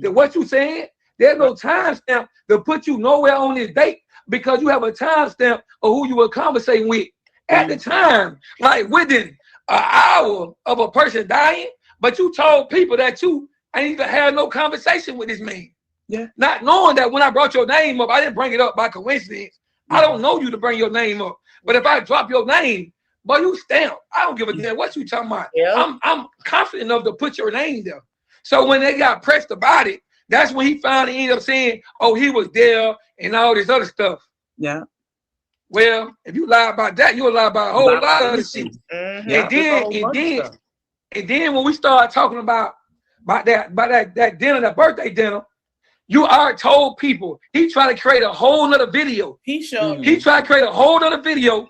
to what you saying. There's no timestamp to put you nowhere on this date because you have a timestamp of who you were conversating with at the time, like within an hour of a person dying. But you told people that you ain't even had no conversation with this man. Yeah. Not knowing that when I brought your name up, I didn't bring it up by coincidence. I don't know you to bring your name up. But if I drop your name, boy, you stamp. I don't give a damn what you talking about. Yeah. I'm confident enough to put your name there. So when they got pressed about it, that's when he finally ended up saying, oh, he was there and all this other stuff. Yeah. Well, if you lie about that, you'll lie about a whole lot of other shit. Mm-hmm. And then when we start talking about that dinner, that birthday dinner, you already told people he tried to create a whole nother video. He showed. He tried to create a whole nother video.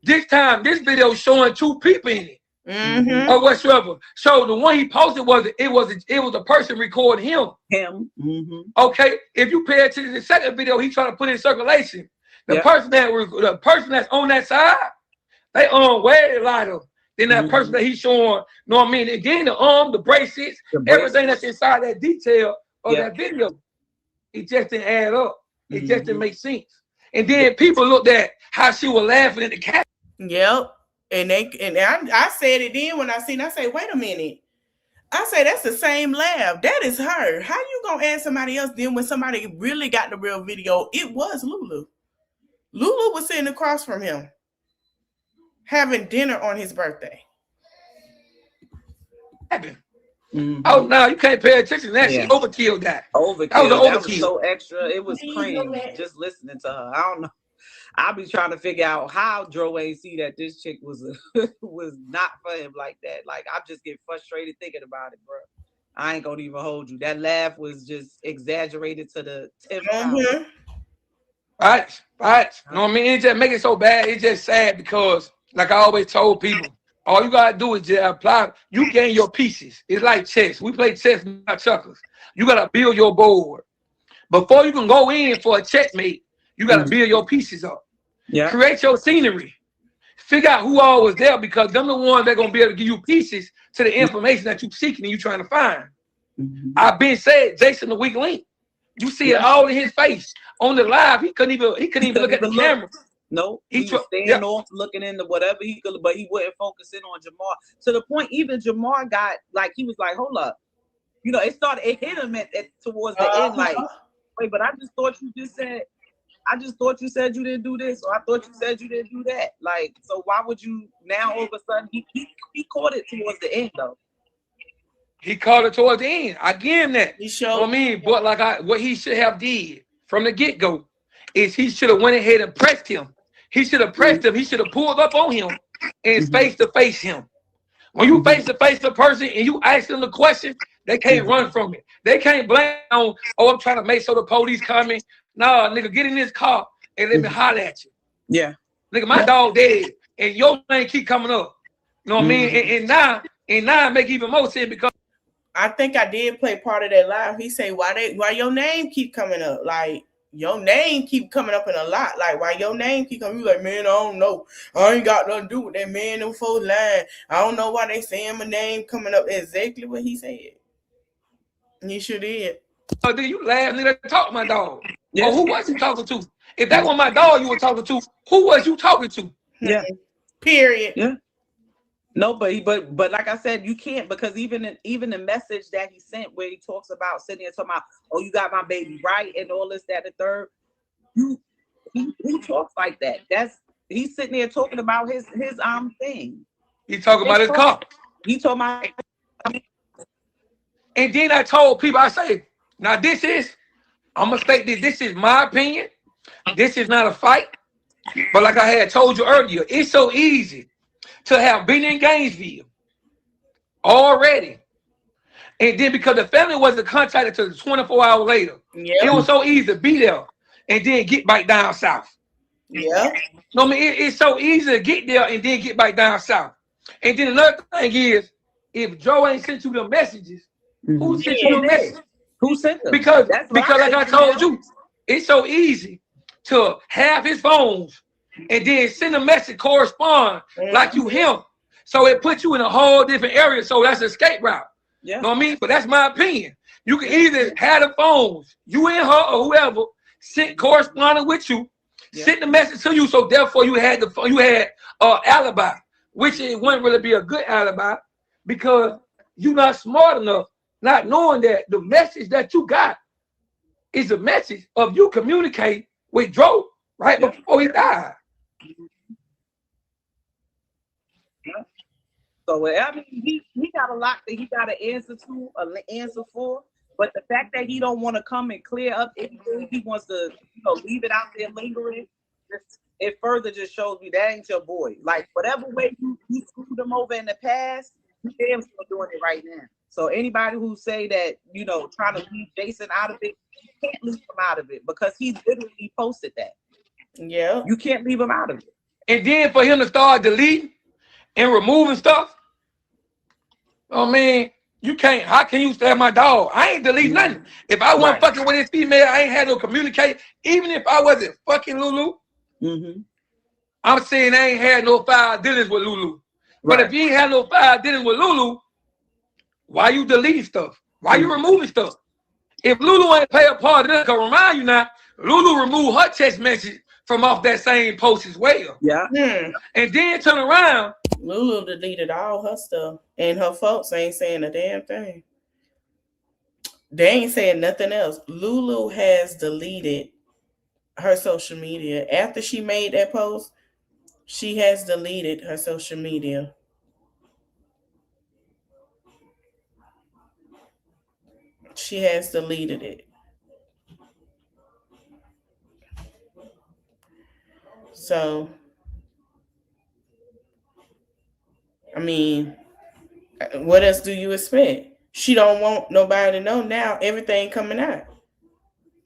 This time, this video showing 2 people in it. Mm-hmm. Or whatsoever. So the one he posted was a person recording him. Mm-hmm. Okay. If you pay attention to the second video, he trying to put in circulation. The person that's on that side, they way lighter than that person that he's showing. Know what I mean? And then the arm, the bracelets, everything that's inside that detail of that video, it just didn't add up. It just didn't make sense. And then people looked at how she was laughing at the cat. Yep. And I said it then when I seen. I say, wait a minute. I say that's the same laugh. That is her. How you gonna add somebody else? Then when somebody really got the real video, it was Lulu. Lulu was sitting across from him, having dinner on his birthday. Oh no, you can't pay attention to that. She overkilled that. Overkill. That was so extra. It was cringe just listening to her. I don't know. I'll be trying to figure out how Dro ain't see that this chick was not for him like that. Like, I just get frustrated thinking about it, bro. I ain't gonna even hold you. That laugh was just exaggerated to the 10th power. Right. You know what I mean? It just make it so bad. It's just sad because, like I always told people, all you gotta do is just apply. You gain your pieces. It's like chess. We play chess, not checkers. You gotta build your board. Before you can go in for a checkmate, you gotta build your pieces up. Yeah. Create your scenery. Figure out who all was there because them the ones that gonna be able to give you pieces to the information that you seeking and you trying to find. I've been said Jason the weak link. You see it all in his face on the live. He couldn't even look at the camera. No, he was staying off, looking into whatever he could, but he wouldn't focus in on Jamar. To the point, even Jamar got like, he was like, "Hold up," you know. It hit him at towards the end, like, "Wait, but I just thought you just said, you didn't do this, or I thought you said you didn't do that." Like, so why would you now all of a sudden? He caught it towards the end though. He caught it towards the end. I give him that. He showed. You know what I mean, but what he should have did from the get go is he should have went ahead and pressed him. He should have pressed him. He should have pulled up on him and face to face him. When you face to face the person and you ask them the question, they can't run from it. They can't blame on, I'm trying to make sure the police coming. Nah, nigga, get in this car and let me holler at you. Yeah. Nigga, my dog dead and your name keep coming up. You know what I mean? And now it make even more sense because I think I did play part of that live. He say, why your name keep coming up? Like, your name keep coming up in a lot. Like, why your name keep coming? You like, man, I don't know. I ain't got nothing to do with that man them folks lying. I don't know why they saying my name coming up. Exactly what he said. He sure did. Oh, then you laugh, nigga, talk to my dog. Yeah. Oh, who was you talking to? If that was my dog you were talking to, who was you talking to? Yeah. Period. Yeah. No, but like I said, you can't, because even the message that he sent where he talks about sitting there talking about, oh, you got my baby right and all this, that, and the third. Who talks like that? He's sitting there talking about his thing. He talking about his car. He talking about. And then I told people, I say, now I'm gonna state this is my opinion. This is not a fight. But like I had told you earlier, it's so easy to have been in Gainesville already. And then because the family wasn't contacted until 24 hours later, it was so easy to be there and then get back down south. Yeah. No, I mean, it's so easy to get there and then get back down south. And then another thing is, if Joe ain't sent you the messages, who sent you the message? Who sent them? Because like I told you, it's so easy to have his phones and then send a message, correspond like you him. So it puts you in a whole different area. So that's an escape route. Yeah. You know what I mean? But that's my opinion. You can either have the phones, you and her or whoever, sent corresponding with you, sent the message to you. So therefore, you had alibi, which it wouldn't really be a good alibi because you're not smart enough, not knowing that the message that you got is a message of you communicating with Joe right before he died. So I mean, he got a lot that he got an answer for. But the fact that he don't want to come and clear up anything, he wants to, leave it out there lingering. It further just shows me that ain't your boy. Like whatever way you screwed him over in the past, you damn still doing it right now. So anybody who say that, trying to leave Jason out of it, you can't leave him out of it because he literally posted that. Yeah. You can't leave him out of it. And then for him to start deleting and removing stuff, oh man, you can't. How can you stab my dog? I ain't delete nothing. If I wasn't fucking with this female, I ain't had no communicate. Even if I wasn't fucking Lulu, I'm saying I ain't had no foul dealings with Lulu. But if you ain't had no foul dealings with Lulu, why you deleting stuff? Why you removing stuff? If Lulu ain't play a part of this, I remind you now, Lulu removed her text message from off that same post as well. Yeah. And then turn around. Lulu deleted all her stuff, and her folks ain't saying a damn thing. They ain't saying nothing else. Lulu has deleted her social media. After she made that post, she has deleted her social media. She has deleted it. So, I mean, what else do you expect? She don't want nobody to know now. Everything coming out,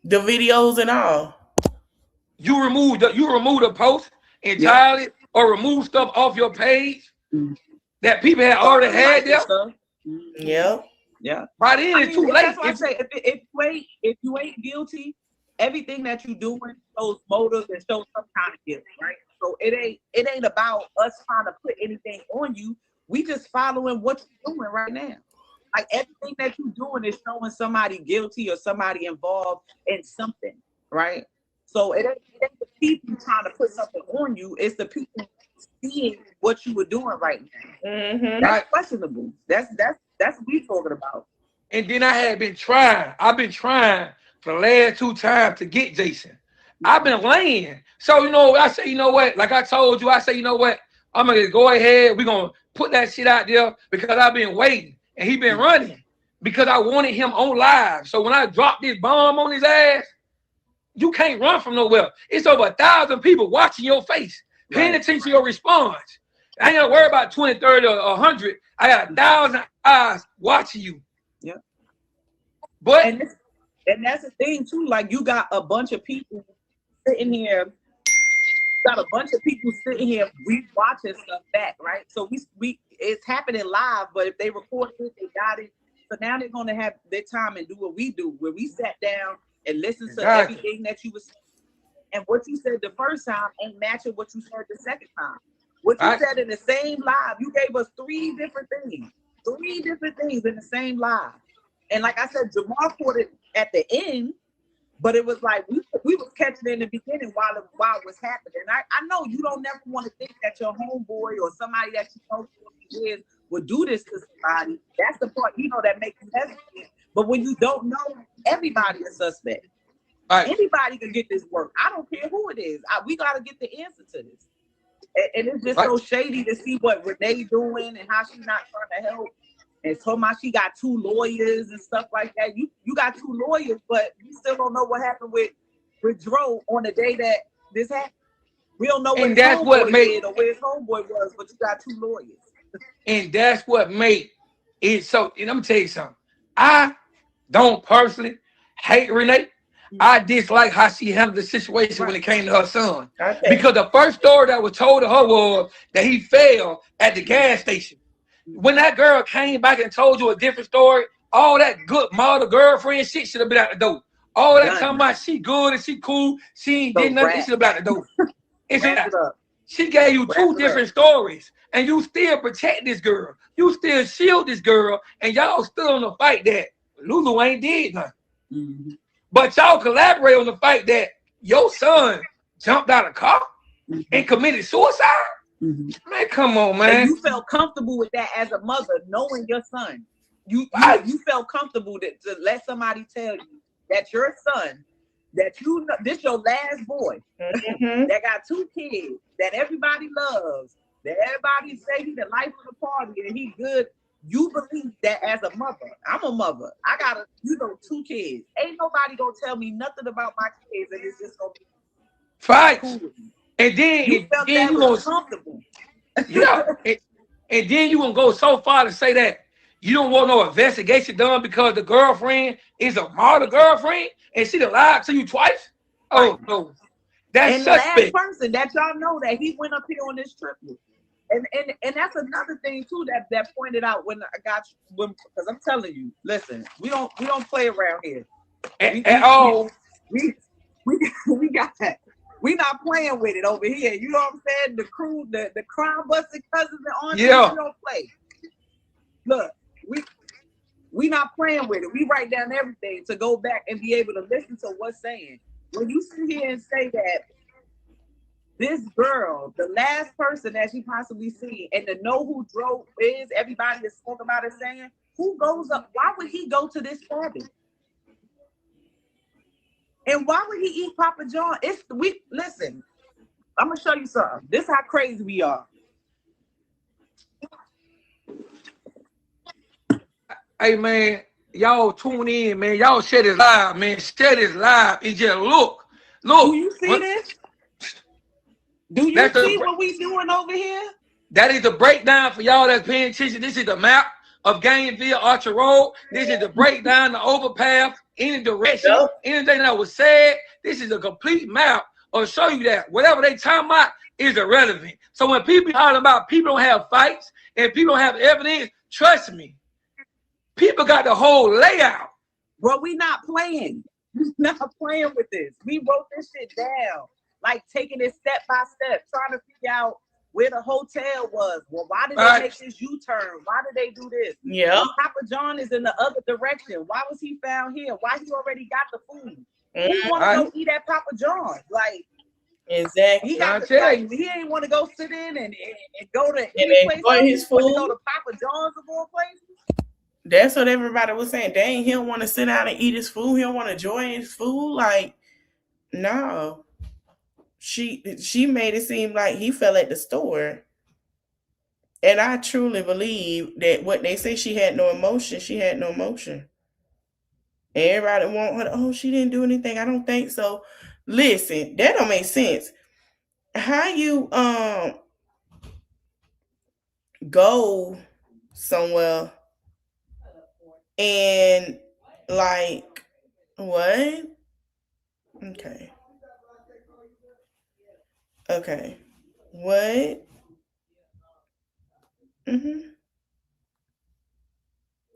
the videos and all. You remove the post entirely, or remove stuff off your page that people had already had there. Yep. Yeah. By then it's too late. That's why I say if you ain't guilty, everything that you doing shows motives and shows some kind of guilt, right? So it ain't about us trying to put anything on you. We just following what you're doing right now. Like everything that you're doing is showing somebody guilty or somebody involved in something, right? So it ain't the people trying to put something on you. It's the people seeing what you were doing right now. That's questionable. That's what we talking about. And then I've been trying for the last 2 times to get Jason. I've been laying. So, I say, you know what? Like I told you, I say, you know what? I'm going to go ahead. We're going to put that shit out there because I've been waiting. And he been running because I wanted him on live. So when I dropped this bomb on his ass, you can't run from nowhere. It's over 1,000 people watching your face, paying attention to your response. I ain't got to worry about 20, 30, or 100. I got 1,000 eyes watching you. Yeah. But and that's the thing too. Like you got a bunch of people sitting here. We watching stuff back, right? So we it's happening live. But if they record it, they got it. So now they're gonna have their time and do what we do, where we sat down and listened to everything that you was saying. And what you said the first time ain't matching what you said the second time. What you said in the same live, you gave us 3 different things. 3 different things in the same live. And like I said, Jamal caught it at the end, but it was like we was catching it in the beginning while it was happening. I know you don't never want to think that your homeboy or somebody that you know for years would do this to somebody. That's the part, that makes you hesitate. But when you don't know, everybody is suspect. Anybody can get this work. I don't care who it is. We got to get the answer to this. And it's just so shady to see what Renee doing and how she's not trying to help. And talking about she got 2 lawyers and stuff like that. You got 2 lawyers, but you still don't know what happened with Dro on the day that this happened. We don't know what his homeboy did or where his homeboy was, but you got 2 lawyers. And that's what made it so. And I'm gonna tell you something. I don't personally hate Renee. I dislike how she handled the situation when it came to her son. Because the first story that was told to her was that he fell at the gas station. When that girl came back and told you a different story, all that good model girlfriend shit should have been out the door. All that talking about she good and she cool, she ain't did nothing, should have been out the door. She gave you 2 different stories, and you still protect this girl. You still shield this girl, and y'all still on the fight that Lulu ain't did nothing. Mm-hmm. But y'all collaborate on the fact that your son jumped out of a car and committed suicide. Man, come on, man. And you felt comfortable with that as a mother, knowing your son. You felt comfortable to let somebody tell you that your son, that you know, this your last boy, that got 2 kids, that everybody loves, that everybody say he the life of the party and he good. You believe that as a mother. I'm a mother. I got 2 kids. Ain't nobody gonna tell me nothing about my kids, and it's just gonna be cool. And then you felt that you was comfortable. Yeah, and then you gonna go so far to say that you don't want no investigation done because the girlfriend is a model girlfriend and she done lied to you twice. Oh no, that's and suspect. The last person that y'all know that he went up here on this trip with. And that's another thing too that pointed out when I got you, because I'm telling you, listen, we don't play around here at all. We got that. We not playing with it over here. You know what I'm saying? The crew, the crime busted cousins and aunties, we don't play. Look, we not playing with it. We write down everything to go back and be able to listen to what's saying. When you sit here and say that this girl, the last person that she possibly seen, and to know who drove is, everybody is talking about it saying, who goes up? Why would he go to this party? And why would he eat Papa John? Listen, I'm gonna show you something. This is how crazy we are. Hey man, y'all tune in, man. Y'all share this live, man. Share this live and just look. Do you see this? Do you see what we doing over here? That is the breakdown for y'all that's paying attention. This is the map of Gainesville, Archer Road. This is the breakdown, the overpass, any direction, anything that was said. This is a complete map of show you that whatever they talking about is irrelevant. So when people talking about people don't have fights and people don't have evidence, trust me, people got the whole layout. Well, we not playing. We're not playing with this. We wrote this shit down. Like taking it step by step, trying to figure out where the hotel was. Well, why did they make this U-turn? Why did they do this? Yeah. Well, Papa John is in the other direction. Why was he found here? Why he already got the food? Who want to go eat at Papa John? Like, exactly. He got he ain't want to go sit in and go to any place. Enjoy his food. Go to Papa John's of all places. That's what everybody was saying. Dang, he don't want to sit down and eat his food. He don't want to enjoy his food. Like, no. She made it seem like he fell at the store. And I truly believe that what they say she had no emotion, she had no emotion. Everybody want her, oh, she didn't do anything. I don't think so. Listen, that don't make sense. How you go somewhere and like what? Okay. What?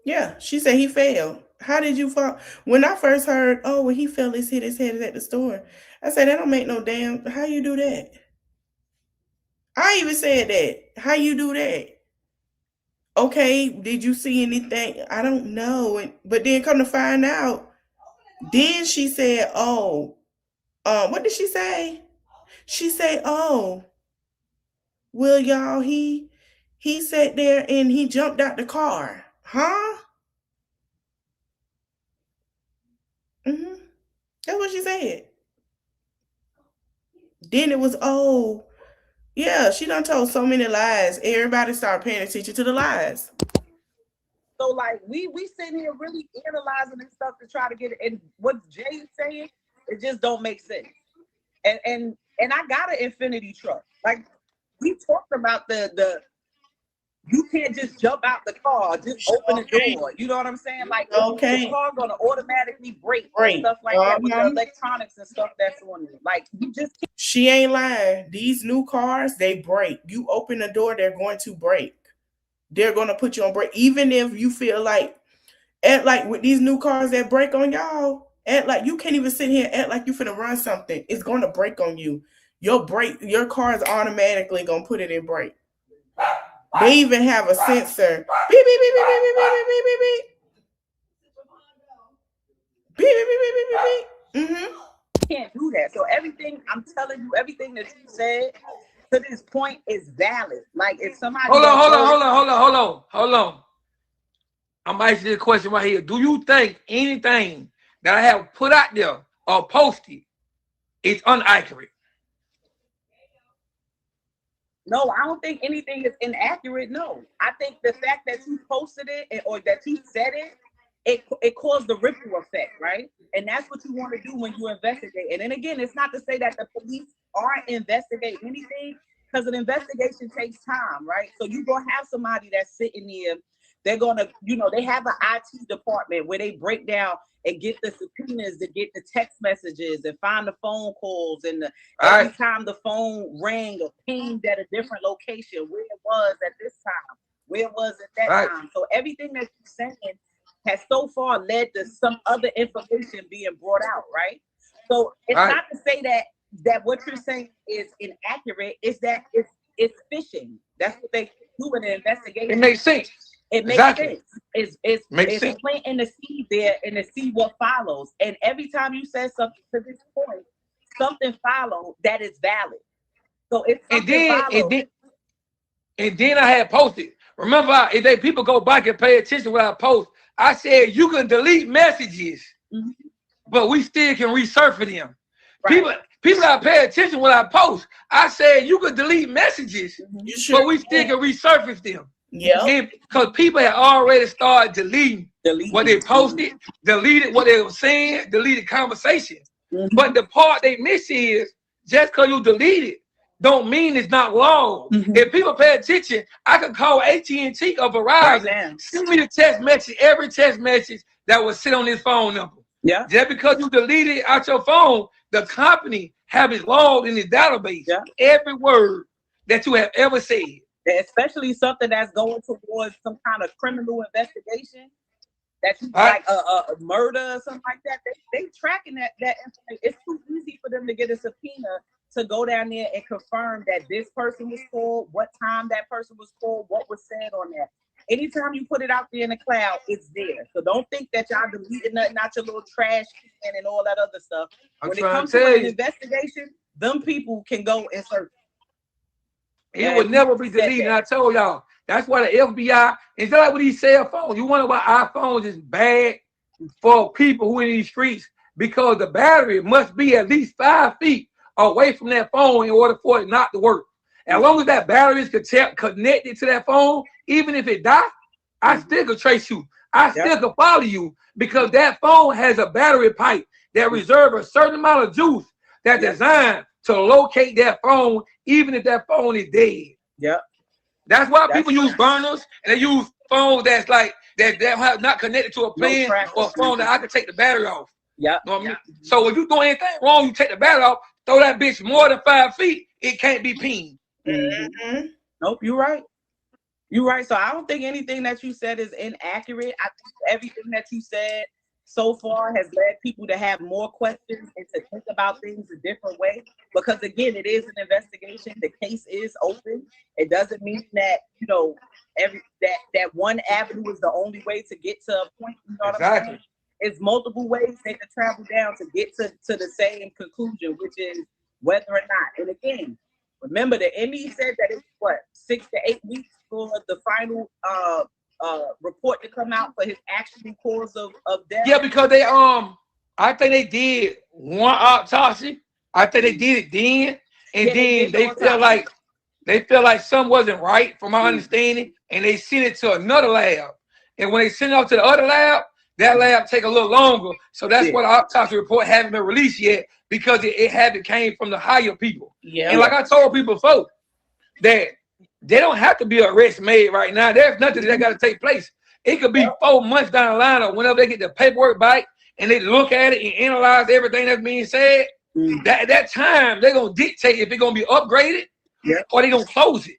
Yeah, she said he fell. How did you fall? When I first heard, oh, when he fell, hit his head at the store. I said, that don't make no damn. How you do that? I even said that. How you do that? Okay, did you see anything? I don't know. But then come to find out, then she said, oh, what did she say? She said, oh, well, y'all, he sat there and he jumped out the car. Huh? That's what she said. Then it was, oh, yeah, she done told so many lies. Everybody started paying attention to the lies. So like we sitting here really analyzing this stuff to try to get it. And what Jay's saying, it just don't make sense. And I got an infinity truck. Like we talked about the you can't just jump out the car, just open the door. You know what I'm saying? Like the car's gonna automatically brake and stuff like that with the electronics and stuff that's on it. Like you just can't. She ain't lying. These new cars, they brake. You open the door, they're going to brake. They're gonna put you on brake. Even if you feel like with these new cars that brake on y'all, like you can't even sit here and act like you finna run something. It's gonna brake on you. Your car is automatically gonna put it in brake. They even have a sensor. Beep, beep, beep, beep, beep, beep, beep, beep, beep. Can't do that. So everything I'm telling you, everything that you said to this point is valid. Like if somebody Hold on. I'm asking you a question right here. Do you think anything that I have put out there or posted is inaccurate? No, I don't think anything is inaccurate. No, I think the fact that you posted it or that you said it caused the ripple effect, right? And that's what you want to do when you investigate. And then again, it's not to say that the police aren't investigating anything, because an investigation takes time, right? So you're gonna have somebody that's sitting there. They're gonna, they have an IT department where they break down and get the subpoenas to get the text messages and find the phone calls and every time the phone rang or pinged at a different location, where it was at this time, where it was at that time. So everything that you're saying has so far led to some other information being brought out, right? So it's not to say that what you're saying is inaccurate. It's that it's fishing. That's what they do in the investigation. It makes sense. It makes sense. It's planting the seed there and to see what follows. And every time you said something to this point, something followed that is valid. So it's and then I had posted. Remember, if people go back and pay attention to what I post, I said you can delete messages, but we still can resurface them. Right. People that pay attention to what I post, I said you can delete messages, but we still can resurface them. Yeah, because people had already started deleting what they posted, deleted what they were saying, deleted conversation. But the part they miss is just because you delete it, don't mean it's not long. If people pay attention, I could call AT&T or Verizon, send me the text message, every text message that was sit on this phone number. Yeah. Just because you deleted it out your phone, the company have it logged in the database. Yeah. Every word that you have ever said. Especially something that's going towards some kind of criminal investigation, that you like a murder or something like that. They tracking that information. It's too easy for them to get a subpoena to go down there and confirm that this person was called, what time that person was called, what was said on that. Anytime you put it out there in the cloud, it's there. So don't think that y'all deleting nothing out your little trash can and all that other stuff. When it comes to an investigation, them people can go and search. It would never be deleted. I told y'all. That's why the FBI, it's like with these cell phones. You wonder why iPhones is bad for people who in these streets, because the battery must be at least 5 feet away from that phone in order for it not to work. As long as that battery is connected to that phone, even if it dies, I still can trace you. I still can follow you, because that phone has a battery pipe that reserves a certain amount of juice that's designed to locate that phone, even if that phone is dead. Yeah. That's why people use burners and they use phones that's like that have not connected to a plan or a phone that I can take the battery off. Yeah. You know what I mean? So if you do anything wrong, you take the battery off, throw that bitch more than 5 feet, it can't be pinged. Nope, you're right. You're right. So I don't think anything that you said is inaccurate. I think everything that you said so far has led people to have more questions and to think about things a different way. Because again, it is an investigation. The case is open. It doesn't mean that, that one avenue is the only way to get to a point. You know what I'm saying? It's multiple ways they can travel down to get to the same conclusion, which is whether or not. And again, remember the ME said that it's 6 to 8 weeks for the final report to come out for his actual cause of death. Yeah, because they I think they did one autopsy. I think they did it then, and then they felt like something wasn't right, from my understanding, and they sent it to another lab. And when they sent it off to the other lab, that lab take a little longer. So that's why the autopsy report haven't been released yet, because it came from the higher people. Yeah. And like I told people before, that they don't have to be an arrest made right now. There's nothing that got to take place. It could be 4 months down the line, or whenever they get the paperwork back and they look at it and analyze everything that's being said. At that time, they're going to dictate if it's going to be upgraded or they're going to close it.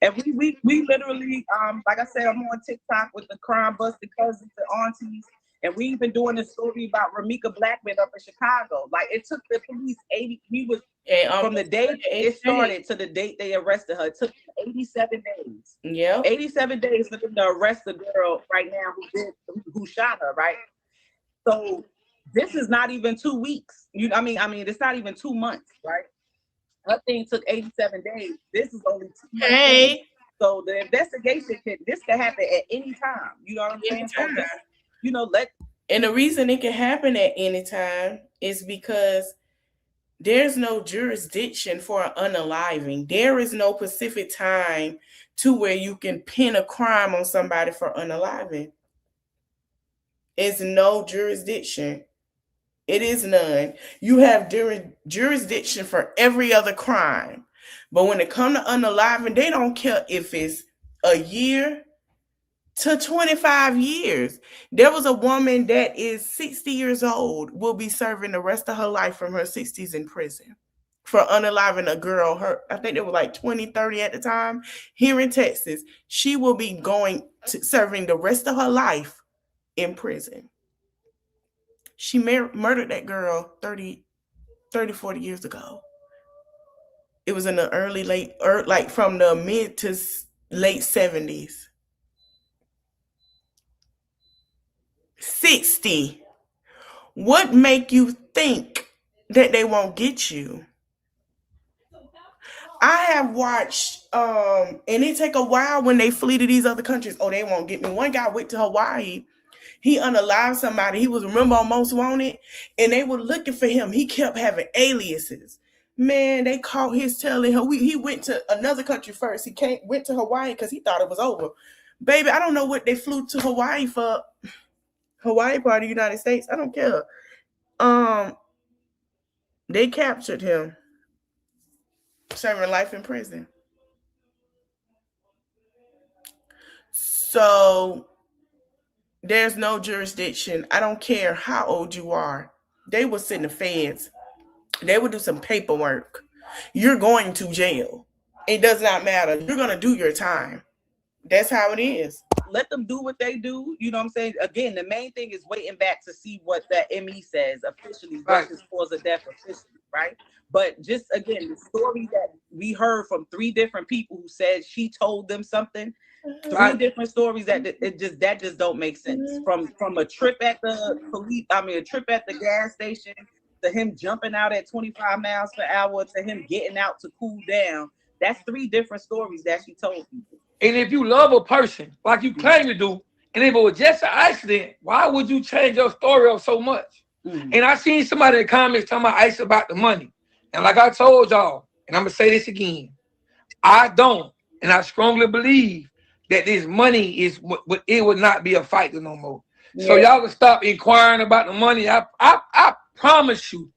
And we literally, like I said, I'm on TikTok with the crime busted cousins and aunties, And we've been doing this story about Romeca Blackman up in Chicago. Like it took the police 80. We was from the day it started to the date they arrested her. It took 87 days. Yeah, 87 days for them to arrest the girl right now who shot her. Right. So this is not even 2 weeks. I mean, it's not even 2 months. Right. Her thing took 87 days. This is only 2 months. hey. So the investigation could happen at any time. You know what I'm saying? So just, and the reason it can happen at any time is because there's no jurisdiction for an unaliving. There is no specific time to where you can pin a crime on somebody for unaliving. It's no jurisdiction. It is none. You have jurisdiction for every other crime. But when it comes to unaliving, they don't care if it's a year to 25 years. There was a woman that is 60 years old, will be serving the rest of her life from her 60s in prison for unaliving a girl. I think they were like 20, 30 at the time, here in Texas. She will be serving the rest of her life in prison. She murdered that girl 30, 40 years ago. It was in the like from the mid to late 70s. 60. What make you think that they won't get you? I have watched, and it take a while when they flee to these other countries. Oh, they won't get me. One guy went to Hawaii. He unalived somebody. He was remember on Most Wanted, and they were looking for him. He kept having aliases. Man, they caught his telling her. He went to another country first. He went to Hawaii because he thought it was over. Baby, I don't know what they flew to Hawaii for. Hawaii part of the United States. I don't care. They captured him, serving life in prison. So there's no jurisdiction. I don't care how old you are. They will send the feds. They will do some paperwork. You're going to jail. It does not matter. You're going to do your time. That's how it is. Let them do what they do. You know what I'm saying? Again, the main thing is waiting back to see what that ME says officially versus cause of death officially, right? But just again, the story that we heard from 3 different people who said she told them something, 3 different stories that just don't make sense. From a trip at the a trip at the gas station, to him jumping out at 25 miles per hour, to him getting out to cool down. That's 3 different stories that she told people. And if you love a person like you claim to do, and if it was just an accident, why would you change your story up so much? And I seen somebody in the comments talking about the money. And like I told y'all, and I'm going to say this again, I don't, and I strongly believe that this money it would not be a fight no more. Yeah. So y'all can stop inquiring about the money. I promise you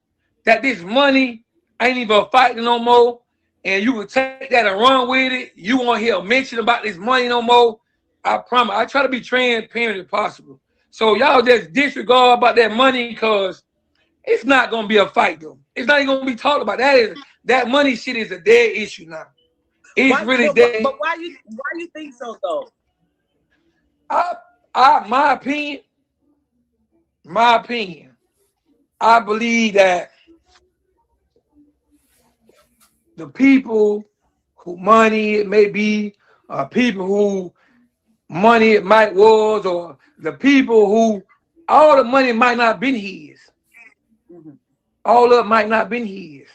that this money ain't even a fight no more. And you can take that and run with it. You won't hear a mention about this money no more. I promise. I try to be transparent as possible. So y'all just disregard about that money because it's not gonna be a fight though. It's not even gonna be talked about. That money shit is a dead issue now. It's really dead. But why you think so though? My opinion. I believe that the people who money it may be, people who money it might was, or the people who all the money might not been his. All of it might not been his.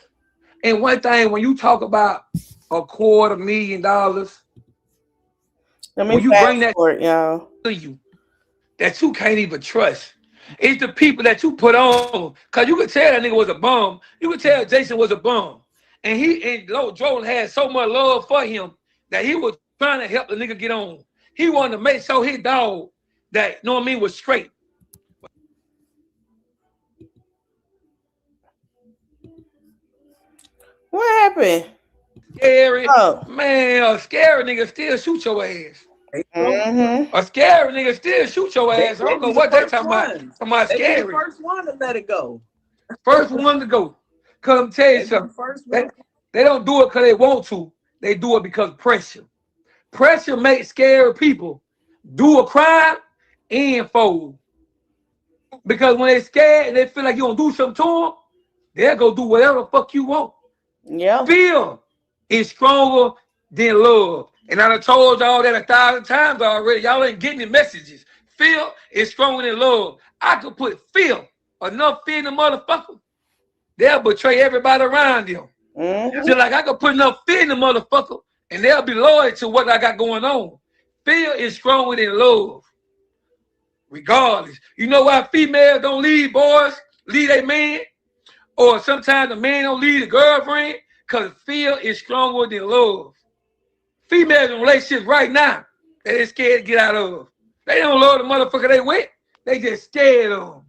And one thing, when you talk about $250,000, when you bring that to you, that you can't even trust. It's the people that you put on. Because you could tell that nigga was a bum. You could tell Jason was a bum. And Joel had so much love for him that he was trying to help the nigga get on. He wanted to make sure his dog that, you know what I mean, was straight. What happened? Scary. Man, a scary nigga still shoot your ass. A scary nigga still shoot your ass. I don't know what they talking about. Talking about scary. The first one to let it go. First one to go. Cause I'm telling you something. They don't do it because they want to. They do it because pressure. Pressure makes scary people do a crime and fold. Because when they scared and they feel like you gonna do something to them, they'll go do whatever the fuck you want. Yeah. Fear is stronger than love. And I done told y'all that 1,000 times already. Y'all ain't getting the messages. Fear is stronger than love. I could put enough fear in the motherfucker. They'll betray everybody around them. Mm-hmm. Just like I could put enough fear in the motherfucker and they'll be loyal to what I got going on. Fear is stronger than love. Regardless. You know why females don't leave boys, leave a man? Or sometimes the man don't leave the girlfriend? Because fear is stronger than love. Females in relationships right now that they scared to get out of. They don't love the motherfucker they with. They just scared of them.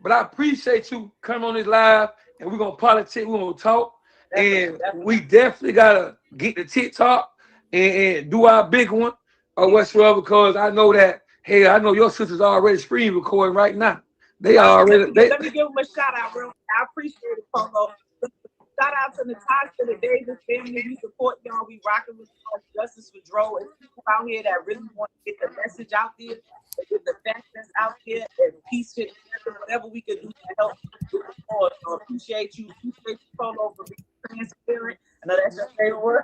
But I appreciate you coming on this live, and we're going to politic, we're going to talk. And we definitely got to get the TikTok and do our big one or whatsoever, because I know that, hey, I know your sisters already screen recording right now. They already. Let me give them a shout out, real. I appreciate it, Polo. Shout out to Natasha, the Davis family. We support y'all. We rocking with Justice for Dro. And people out here that really want to get the message out there, get the facts out there, and peace shit, whatever we can do to help with the cause. So appreciate you, Polo, for being transparent. I know that's your favorite word.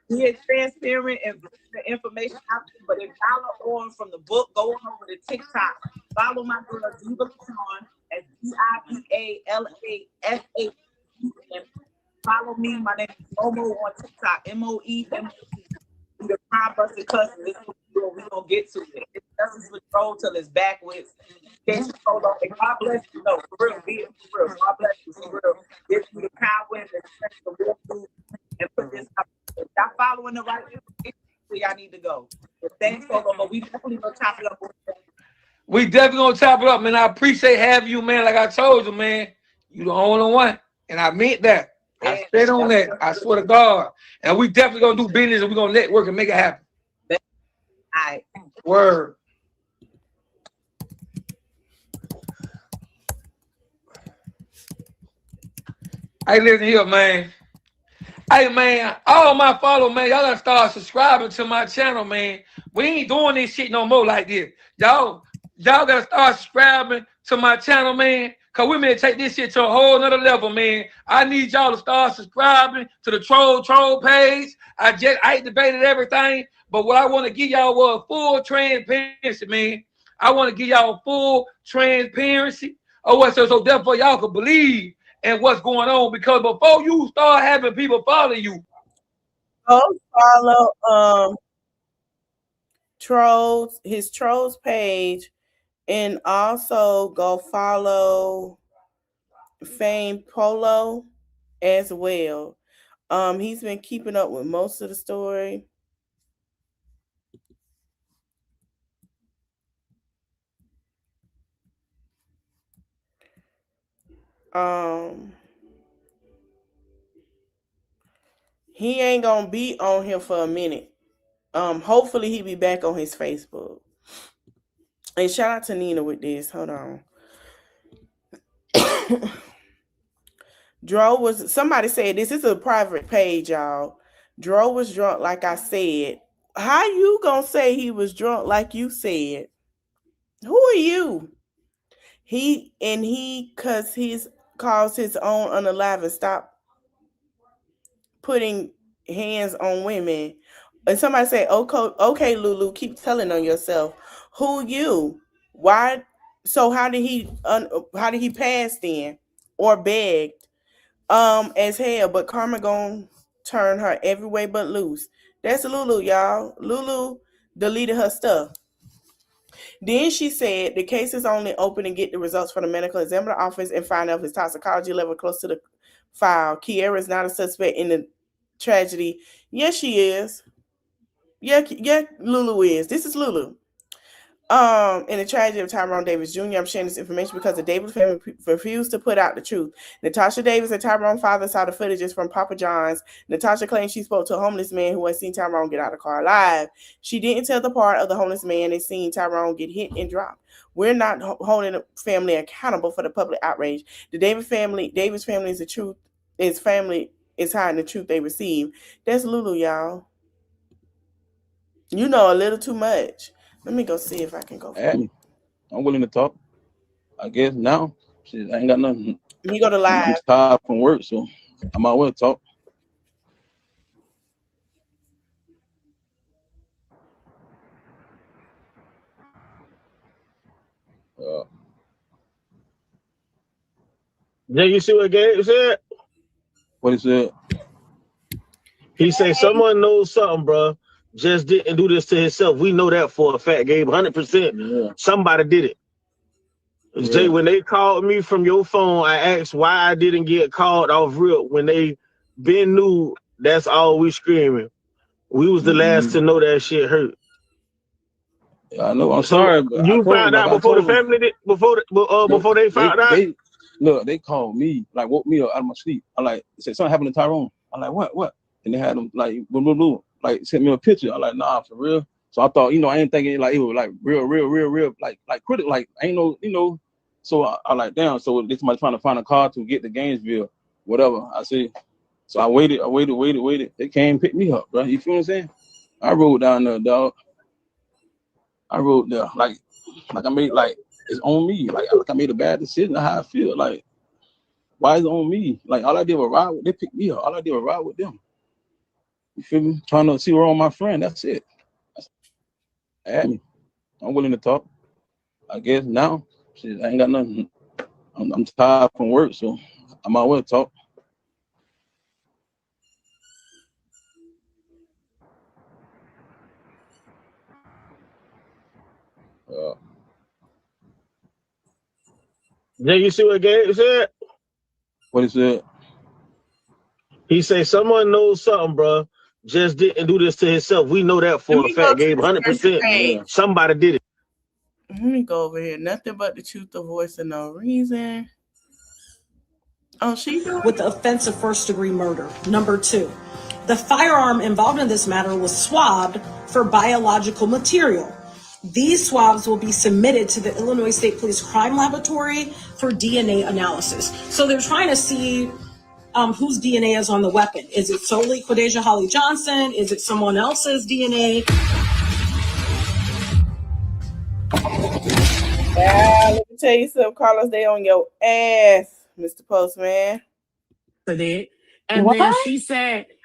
Being transparent and bring the information out there. But if y'all are on from the book, go on over to TikTok. Follow my girl Diva Sean at DIVALASA. And follow me. My name is Momo on TikTok. MOEMO. The crime busted cousin. This is what we're gonna get to it. It's justice with Dro till it's backwards. Can't you hold on? And God bless you. No, for real, be it for real. God bless you for real. Give you the power and the strength to walk through and put this up. If y'all following the right information, y'all need to go. But thanks, Polo. But we definitely gonna chop it up. We definitely gonna chop it up, man. I appreciate having you, man. Like I told you, man, you the only one. And I meant that. I said on that. I swear to God. And we definitely gonna do business and we're gonna network and make it happen. All right. Word. Hey, listen here, man. Hey, man, all my followers, man, y'all gotta start subscribing to my channel, man. We ain't doing this shit no more like this. Y'all gotta start subscribing to my channel, man. Cause we may take this shit to a whole nother level, man. I need y'all to start subscribing to the troll page. I debated everything, but what I want to give y'all was full transparency, man. I want to give y'all full transparency. So therefore y'all can believe in what's going on. Because before you start having people follow you, go follow his trolls page. And also go follow Fame Polo as well. He's been keeping up with most of the story. He ain't gonna be on here for a minute. Hopefully he be back on his Facebook. And shout out to Nina with this. Hold on. Somebody said this is a private page, y'all. Dro was drunk, like I said. How you gonna say he was drunk like you said? Who are you? Cause he's caused his own unalive and stop putting hands on women. And somebody say, okay, Lulu, keep telling on yourself. Who you? Why? So how did he pass then or begged? As hell, but karma gonna turn her every way but loose. That's Lulu, y'all. Lulu deleted her stuff. Then she said the case is only open to get the results from the medical examiner office and find out if his toxicology level close to the file. Kiera is not a suspect in the tragedy. Yes, she is. Yeah, Lulu is. This is Lulu. In the tragedy of Tyrone Davis Jr., I'm sharing this information because the Davis family refused to put out the truth. Natasha Davis and Tyrone's father saw the footages from Papa John's. Natasha claims she spoke to a homeless man who had seen Tyrone get out of the car alive. She didn't tell the part of the homeless man that seen Tyrone get hit and dropped. We're not holding the family accountable for the public outrage. The Davis family is the truth. His family is hiding the truth they received. That's Lulu, y'all. You know a little too much. Let me go see if I can go. Add me. I'm willing to talk. I guess now, shit, I ain't got nothing. You go to I'm live. tired from work, so I might well talk. Jay, you see what Gabe said? What he said? He said someone knows something, bro. Just didn't do this to himself. We know that for a fact, Gabe. 100%. Yeah. Somebody did it. Yeah. Jay, when they called me from your phone, I asked why I didn't get called off real. When they been knew, that's all we screaming. We was the last to know that shit hurt. Yeah, I know. I'm sorry, but you found out before the family did, before they found out. Look, they called me, like woke me up out of my sleep. I like said something happened to Tyrone. I'm like, what? And they had them like blah, like sent me a picture. I'm like, nah, for real. So I thought, I ain't thinking like it was like real, like critical, like ain't no, So I like damn. So this somebody trying to find a car to get to Gainesville, whatever. I said. So I waited. They came pick me up, bro. You feel what I'm saying? I rode down there, dog. I rode there like I made like it's on me. Like I made a bad decision. How I feel. Like why is it on me? Like all I did was ride. They picked me up. All I did was ride with them. You feel me? Trying to see where all my friend. That's it. Add me. I'm willing to talk. I guess now, shit, I ain't got nothing. I'm tired from work, so I might well talk. Jay, you see what Gabe said? What he said? He said someone knows something, bro. Just didn't do this to himself. We know that for a fact, Gabe. 100%. Yeah. Somebody did it. Let me go over here. Nothing but the truth, the voice, and no reason. Oh, she with the offense of first-degree murder. Number 2, the firearm involved in this matter was swabbed for biological material. These swabs will be submitted to the Illinois State Police Crime Laboratory for DNA analysis. So they're trying to see whose DNA is on the weapon. Is it solely Quadeja Holly Johnson? Is it someone else's DNA? let me tell you something, Carlos. They on your ass, Mr. Postman. And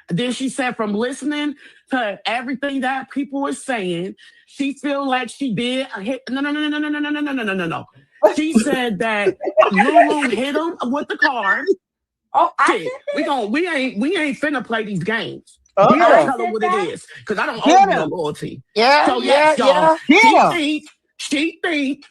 then she said from listening to everything that people were saying, she feel like she did a hit. No. She said that Lulu hit him with the car. Oh, we ain't finna play these games. You don't tell them what it is, because I don't owe you no loyalty. Yeah, so yes, y'all. yeah. She think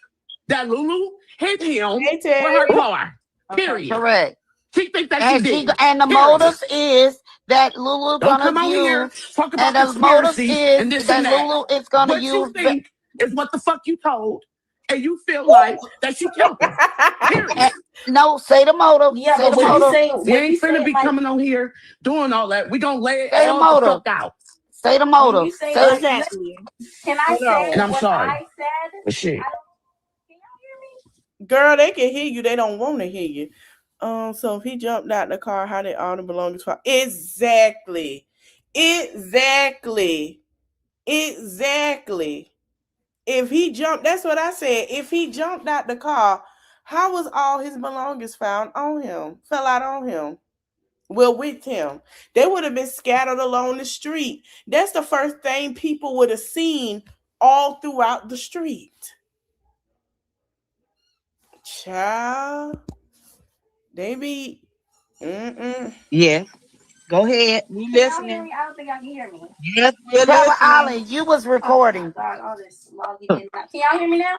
that Lulu hit him with her car. Period. Correct. She think that she did. And the motive is that Lulu gonna use, talk about and the motive is and this that and that. Lulu is gonna what use. You think is what the fuck you told, and you feel like that she killed him. Period. No, say the motive. Yeah, say but the when motive. you say We ain't finna be coming on here doing all that. We gonna lay it all the fuck out. Say the motive. Say exactly. Can I say and I'm what sorry. I said? But shit. Can y'all hear me? Girl, they can hear you. They don't want to hear you. So if he jumped out the car, how did all the belongings fall? Exactly. If he jumped, that's what I said. If he jumped out the car, how was all his belongings found on him? Fell out on him. Well, with him. They would have been scattered along the street. That's the first thing people would have seen all throughout the street. Child. They be Yes. Go ahead. We listening. I don't think y'all can hear me. Yes, we're listening. Ollie, you was recording. Oh, God, all this logging in. Can y'all hear me now?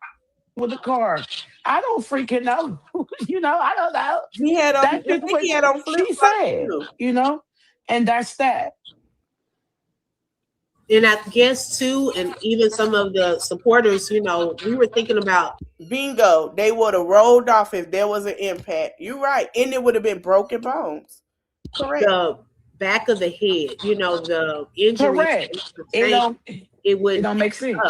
With the car. I don't freaking know. I don't know. He had on, That's just what she said, and that's that. And I guess too, and even some of the supporters, we were thinking about bingo. They would have rolled off if there was an impact. You're right, and it would have been broken bones. Correct. The back of the head, the injury. Correct. It don't make sense.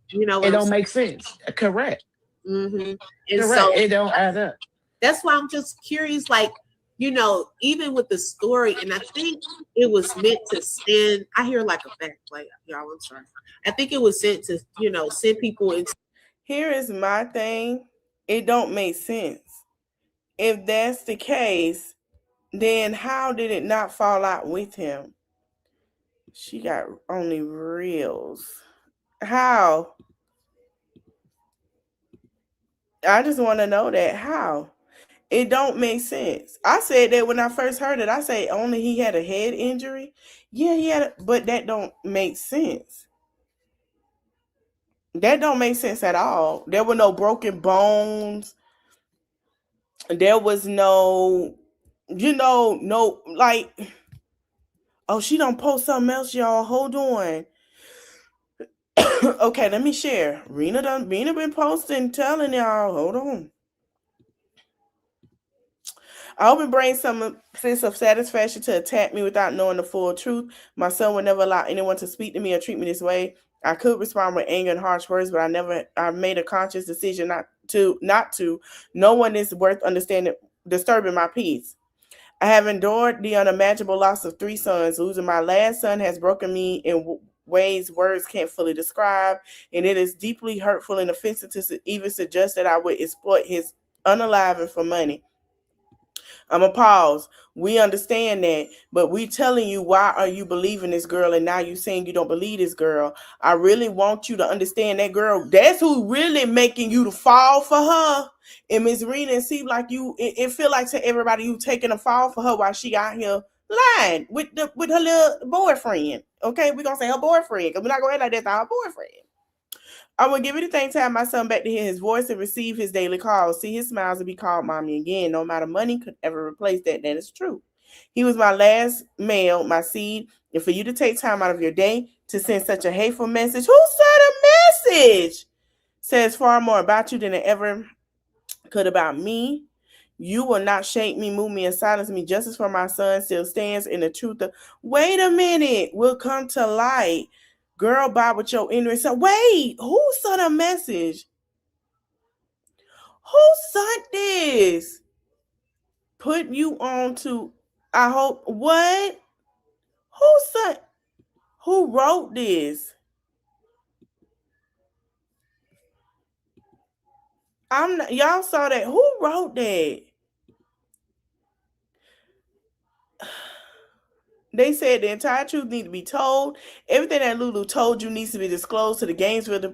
It don't make sense. Correct. Mm-hmm. And correct. So it don't add up. That's why I'm just curious. Like, you know, even with the story, and I think it was meant to send. I hear like a fact play, y'all. I'm sorry. I think it was sent to, you know, send people into. Here is my thing. It don't make sense. If that's the case, then how did it not fall out with him? She got only reels. How? I just want to know that. How? It don't make sense. I said that when I first heard it. I say only he had a head injury. Yeah, he had but that don't make sense. That don't make sense at all. There were no broken bones. There was no, no, like, oh, she don't post something else, y'all. Hold on. Okay, let me share. Rena been posting, telling y'all. Hold on. I hope it brings some sense of satisfaction to attack me without knowing the full truth. My son would never allow anyone to speak to me or treat me this way. I could respond with anger and harsh words, but I made a conscious decision not to. No one is worth disturbing my peace. I have endured the unimaginable loss of 3 sons. Losing my last son has broken me in ways words can't fully describe, and it is deeply hurtful and offensive to even suggest that I would exploit his unaliving for money. I'm a pause. We understand that, but we telling you why are you believing this girl, and now you saying you don't believe this girl. I really want you to understand that girl. That's who really making you to fall for her. And Miss Rena, it seems like it feel like to everybody you taking a fall for her while she out here lying with her little boyfriend. Okay, we gonna say her boyfriend because we're not gonna act like that's our boyfriend. I would give anything to have my son back to hear his voice and receive his daily calls, see his smiles, and be called mommy again. No amount of money could ever replace that. That is true. He was my last male, my seed, and for you to take time out of your day to send such a hateful message, who sent a message? Says far more about you than it ever could about me. You will not shake me, move me, and silence me. Justice for my son still stands, in the truth of wait a minute will come to light. Girl, by with your ignorance. So wait, who sent a message? Who sent this? Put you on to I hope what? Who sent who wrote this? I'm not, y'all saw that. Who wrote that? They said the entire truth need to be told. Everything that Lulu told you needs to be disclosed to the Gainesville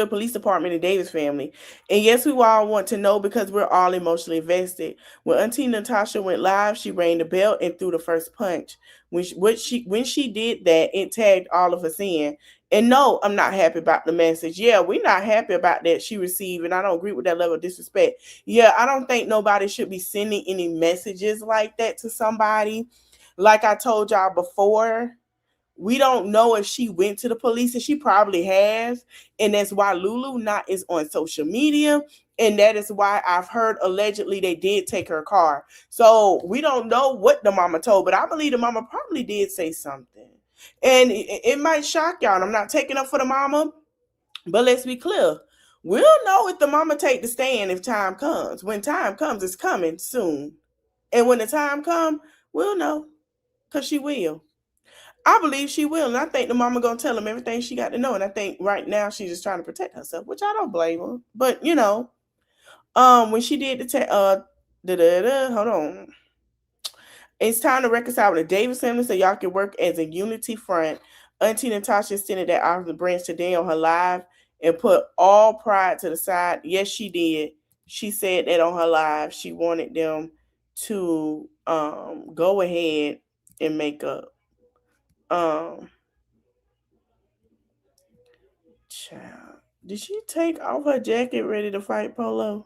Police Department and Davis family. And yes, we all want to know because we're all emotionally invested. When Auntie Natasha went live, she rang the bell and threw the first punch. When she did that, it tagged all of us in. And no, I'm not happy about the message. Yeah, we're not happy about that she received, and I don't agree with that level of disrespect. Yeah, I don't think nobody should be sending any messages like that to somebody. Like I told y'all before, we don't know if she went to the police, and she probably has. And that's why Lulu not is on social media. And that is why I've heard allegedly they did take her car. So we don't know what the mama told, but I believe the mama probably did say something. And it might shock y'all. And I'm not taking up for the mama, but let's be clear. We'll know if the mama take the stand if time comes. When time comes, it's coming soon. And when the time comes, we'll know. Because she will. I believe she will, and I think the mama gonna tell him everything she got to know. And I think right now she's just trying to protect herself, which I don't blame her. But when she did hold on, it's time to reconcile with the Davis family so y'all can work as a unity front. Auntie Natasha extended that olive branch today on her live and put all pride to the side. Yes, she did. She said that on her live. She wanted them to go ahead and make up. Child, did she take off her jacket ready to fight Polo?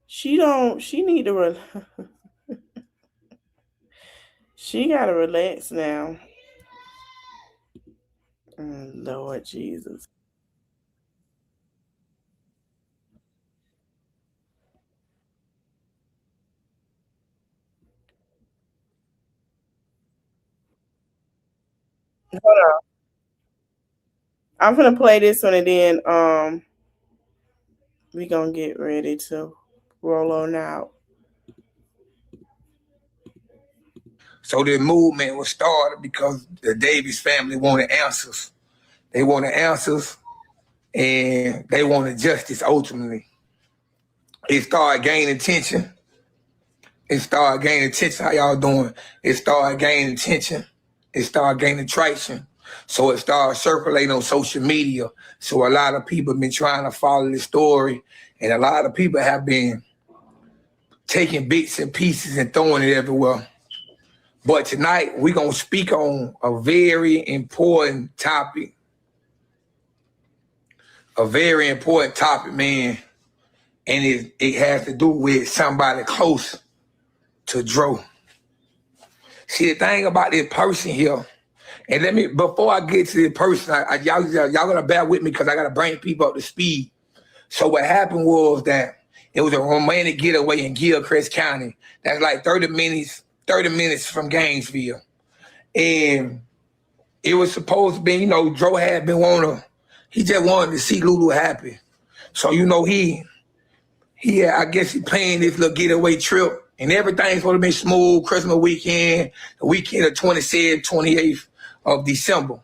She don't. She need to. She gotta relax now. Lord Jesus. Hold on. I'm gonna play this one and then we gonna get ready to Roll on out. So the movement was started because the Davis family wanted answers. They wanted answers and they wanted justice ultimately. It started gaining attention. It started gaining attention. How y'all doing? It started gaining attention. It started gaining traction. So it started circulating on social media. So a lot of people have been trying to follow this story. And a lot of people have been taking bits and pieces and throwing it everywhere. But tonight, we're going to speak on a very important topic. A very important topic, man. And it has to do with somebody close to Dro. See, the thing about this person here, and let me, before I get to this person, y'all gonna bear with me because I gotta bring people up to speed. So what happened was that it was a romantic getaway in Gilchrist County. That's like 30 minutes from Gainesville. And it was supposed to be, you know, Dro had been he just wanted to see Lulu happy. So, you know, I guess he planned this little getaway trip and everything's supposed to be smooth, Christmas weekend, the weekend of 27th, 28th of December.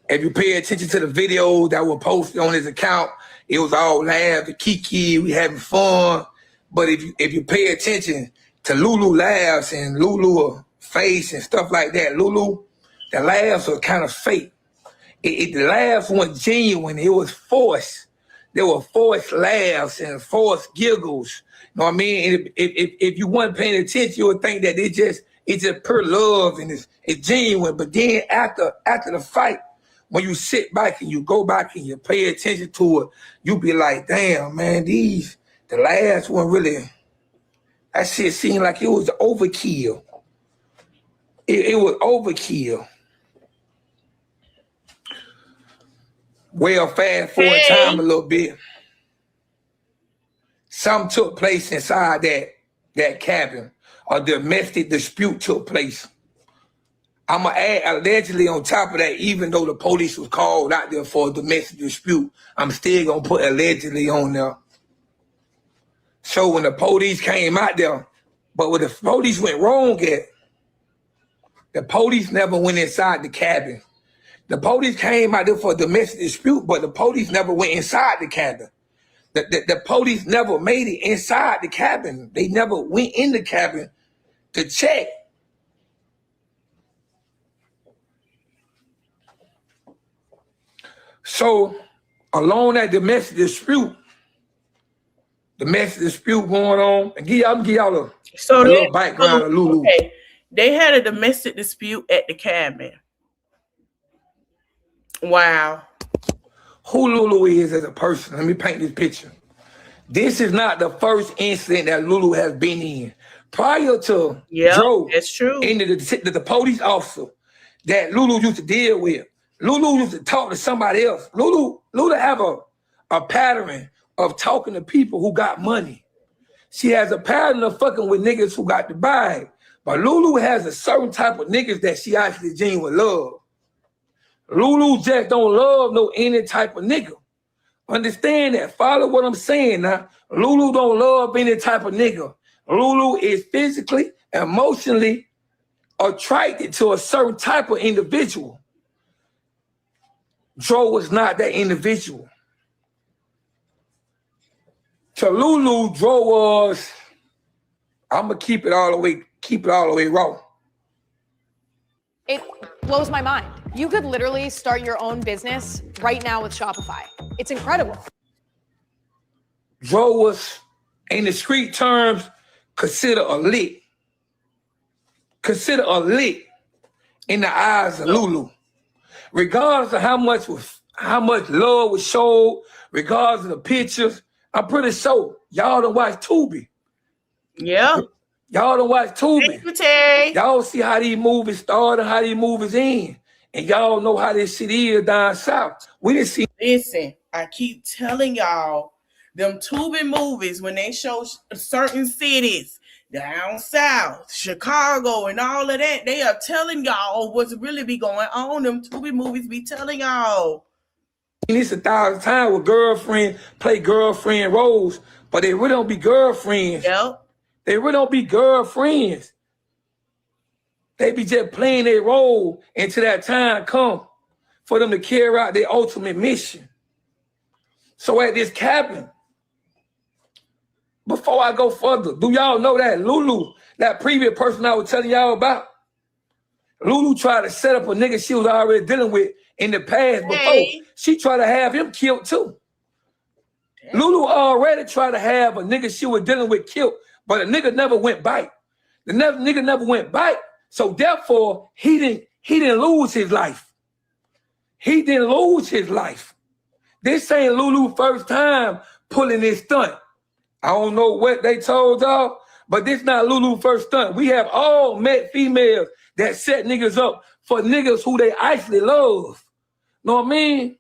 If you pay attention to the videos that were posted on his account, it was all laugh, kiki, we having fun. But if you pay attention to Lulu laughs and Lulu face and stuff like that, Lulu, the laughs are kind of fake. The laughs weren't genuine, it was forced. There were forced laughs and forced giggles. You know what I mean? And if you weren't paying attention, you would think that it's just pure love and it's genuine. But then after the fight, when you sit back and you go back and you pay attention to it, you be like, damn, man, the last one really, that shit seemed like it was overkill. It was overkill. Well, fast forward time a little bit. Something took place inside that cabin. A domestic dispute took place. I'm going to add allegedly on top of that, even though the police was called out there for a domestic dispute, I'm still going to put allegedly on there. So when the police came out there, but when the police went wrong at, the police never went inside the cabin. The police came out there for a domestic dispute, but the police never went inside the cabin. The police never made it inside the cabin. They never went in the cabin to check. So along that domestic dispute going on, and I'm give y'all a little background of Lulu. Okay. They had a domestic dispute at the cabin. Wow. Who Lulu is as a person, let me paint this picture. This is not the first incident that Lulu has been in. Prior to Dro, that's true. And the police officer that Lulu used to deal with, Lulu used to talk to somebody else. Lulu have a pattern of talking to people who got money. She has a pattern of fucking with niggas who got the bag. But Lulu has a certain type of niggas that she actually genuine love. Lulu just don't love no any type of nigga. Understand that. Follow what I'm saying now. Lulu don't love any type of nigga. Lulu is physically, emotionally attracted to a certain type of individual. Dro was not that individual. To Lulu, Dro was, I'm gonna keep it all the way raw. It blows my mind. You could literally start your own business right now with Shopify. It's incredible. Dro was, in the street terms, considered a lick. Considered a lick in the eyes of Lulu. Regardless of how much love was showed, regardless of the pictures, I'm pretty sure y'all done watch Tubi. Yeah. Y'all done watch Tubi. Terry. Y'all see how these movies start and how these movies end. And y'all know how this shit is down south. We didn't see. Listen, I keep telling y'all, them Tubi movies, when they show certain cities down south, Chicago, and all of that, they are telling y'all what's really be going on. Them Tubi movies be telling y'all. this 1,000 times with girlfriend play girlfriend roles, but they really don't be girlfriends. Yep. They really don't be girlfriends. They be just playing their role until that time come for them to carry out their ultimate mission. So at this cabin, before I go further, do y'all know that Lulu, that previous person I was telling y'all about, Lulu tried to set up a nigga she was already dealing with in the past before. She tried to have him killed too. Damn. Lulu already tried to have a nigga she was dealing with killed, but the nigga never went bite. The nigga never went bite, so therefore he didn't lose his life. He didn't lose his life. This ain't Lulu's first time pulling this stunt. I don't know what they told y'all, but this not Lulu's first stunt. We have all met females that set niggas up for niggas who they actually love. Know what I mean?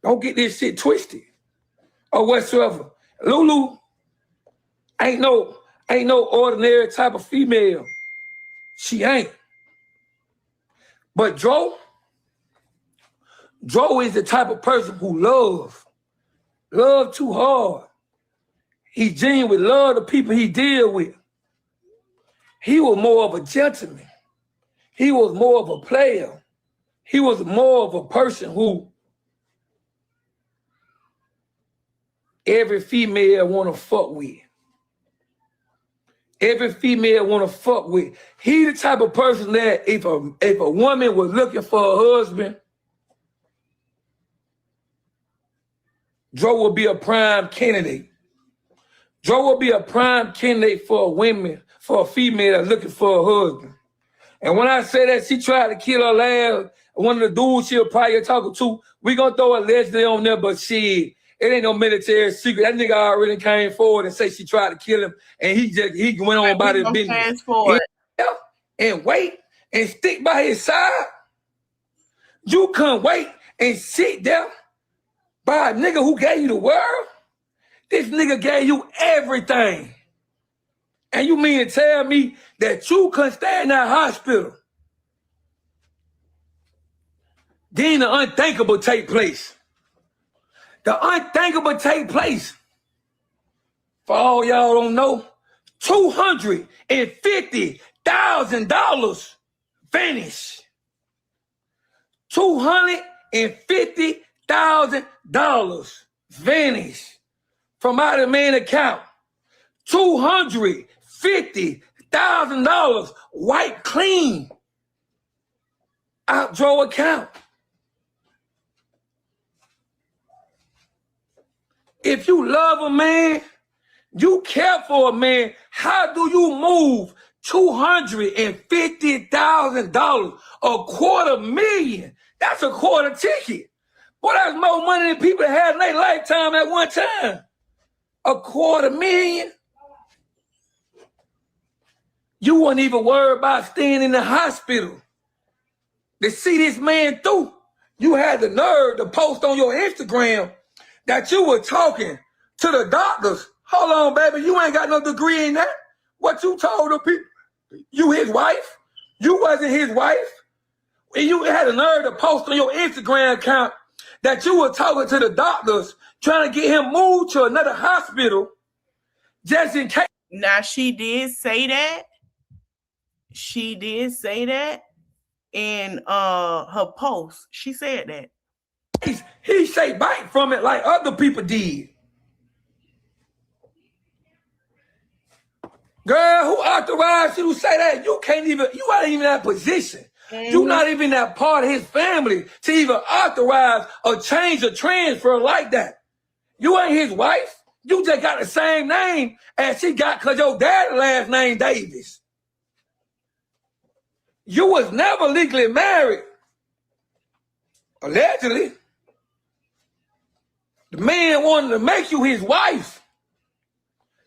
Don't get this shit twisted or whatsoever. Lulu ain't no ordinary type of female. She ain't. But Dro is the type of person who love too hard. He genuinely love the people he deal with. He was more of a gentleman. He was more of a player. He was more of a person who every female want to fuck with. Every female want to fuck with. He the type of person that if a woman was looking for a husband, Dro would be a prime candidate. Dro would be a prime candidate for a female that's looking for a husband. And when I say that she tried to kill her last, one of the dudes she was probably talking to, we gonna throw allegedly on there, but shit, it ain't no military secret. That nigga already came forward and say she tried to kill him, and he went on about his business. And wait and stick by his side. You couldn't wait and sit there by a nigga who gave you the world. This nigga gave you everything. And you mean to tell me that you couldn't stay in that hospital? Then the unthinkable take place. The unthinkable take place. For all y'all don't know, $250,000 vanished. $250,000 vanished from out of the man's account. $250,000 wiped clean out Joe account. If you love a man, you care for a man, how do you move $250,000, $250,000? That's a quarter ticket. Boy, that's more money than people had in their lifetime at one time. $250,000. You wouldn't even worry about staying in the hospital to see this man through. You had the nerve to post on your Instagram that you were talking to the doctors. Hold on, baby, you ain't got no degree in that. What you told the people? You his wife? You wasn't his wife. And you had the nerve to post on your Instagram account that you were talking to the doctors, trying to get him moved to another hospital just in case. Now, she did say that. She did say that in her post. She said that. He say bite from it like other people did. Girl, who authorized you to say that? You ain't even in that position. You're not even that part of his family to even authorize a change or transfer like that. You ain't his wife. You just got the same name as she got because your dad's last name Davis. You was never legally married. Allegedly. The man wanted to make you his wife.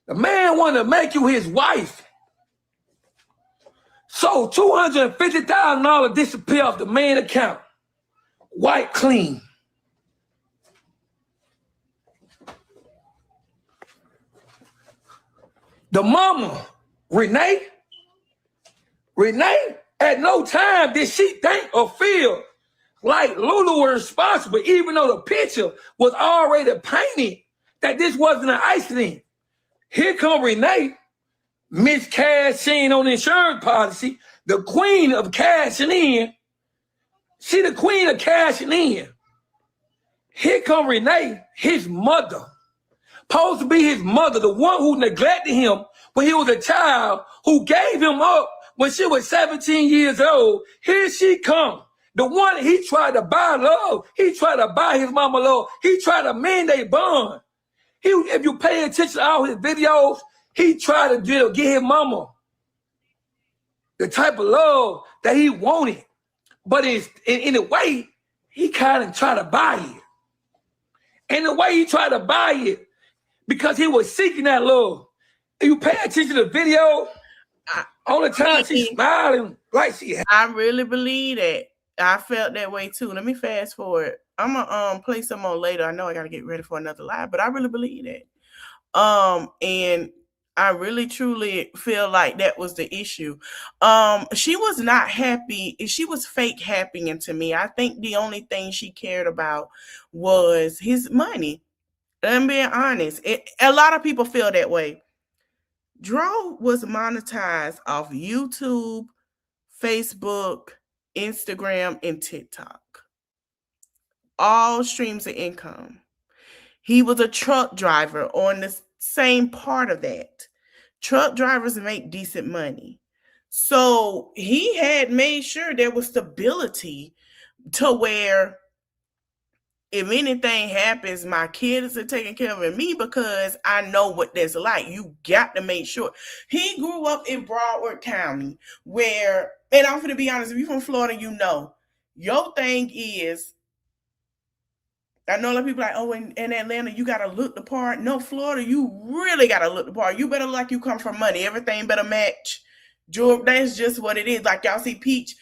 The man wanted to make you his wife. So $250,000 disappear off the main account. White clean. The mama, Renee, at no time did she think or feel like Lulu was responsible, even though the picture was already painted that this wasn't an accident. Here come Renee, Miss Cashing on the insurance policy, the queen of cashing in. She the queen of cashing in. Here come Renee, his mother. Supposed to be his mother, the one who neglected him when he was a child, who gave him up when she was 17 years old. Here she come. The one he tried to buy love. He tried to buy his mama love. He tried to mend a bond. If you pay attention to all his videos, he tried to get his mama the type of love that he wanted. But in a way, he kind of tried to buy it. In the way he tried to buy it, because he was seeking that love. If you pay attention to the video, all the time she's smiling like she. I really believe that. I felt that way too. Let me fast forward. I'm gonna play some more later. I know I gotta get ready for another live, but I really believe that. And I really truly feel like that was the issue. She was not happy. She was fake happy, and to me, I think the only thing she cared about was his money. I'm being honest. A lot of people feel that way. Dro was monetized off YouTube, Facebook, Instagram, and TikTok. All streams of income. He was a truck driver on the same part of that. Truck drivers make decent money. So he had made sure there was stability to where if anything happens, my kids are taking care of me because I know what that's like. You got to make sure. He grew up in Broward County where, and I'm going to be honest, if you're from Florida, you know, your thing is, I know a lot of people like, oh, in Atlanta, you got to look the part. No, Florida, you really got to look the part. You better look like you come from money. Everything better match. That's just what it is. Like y'all see Peach,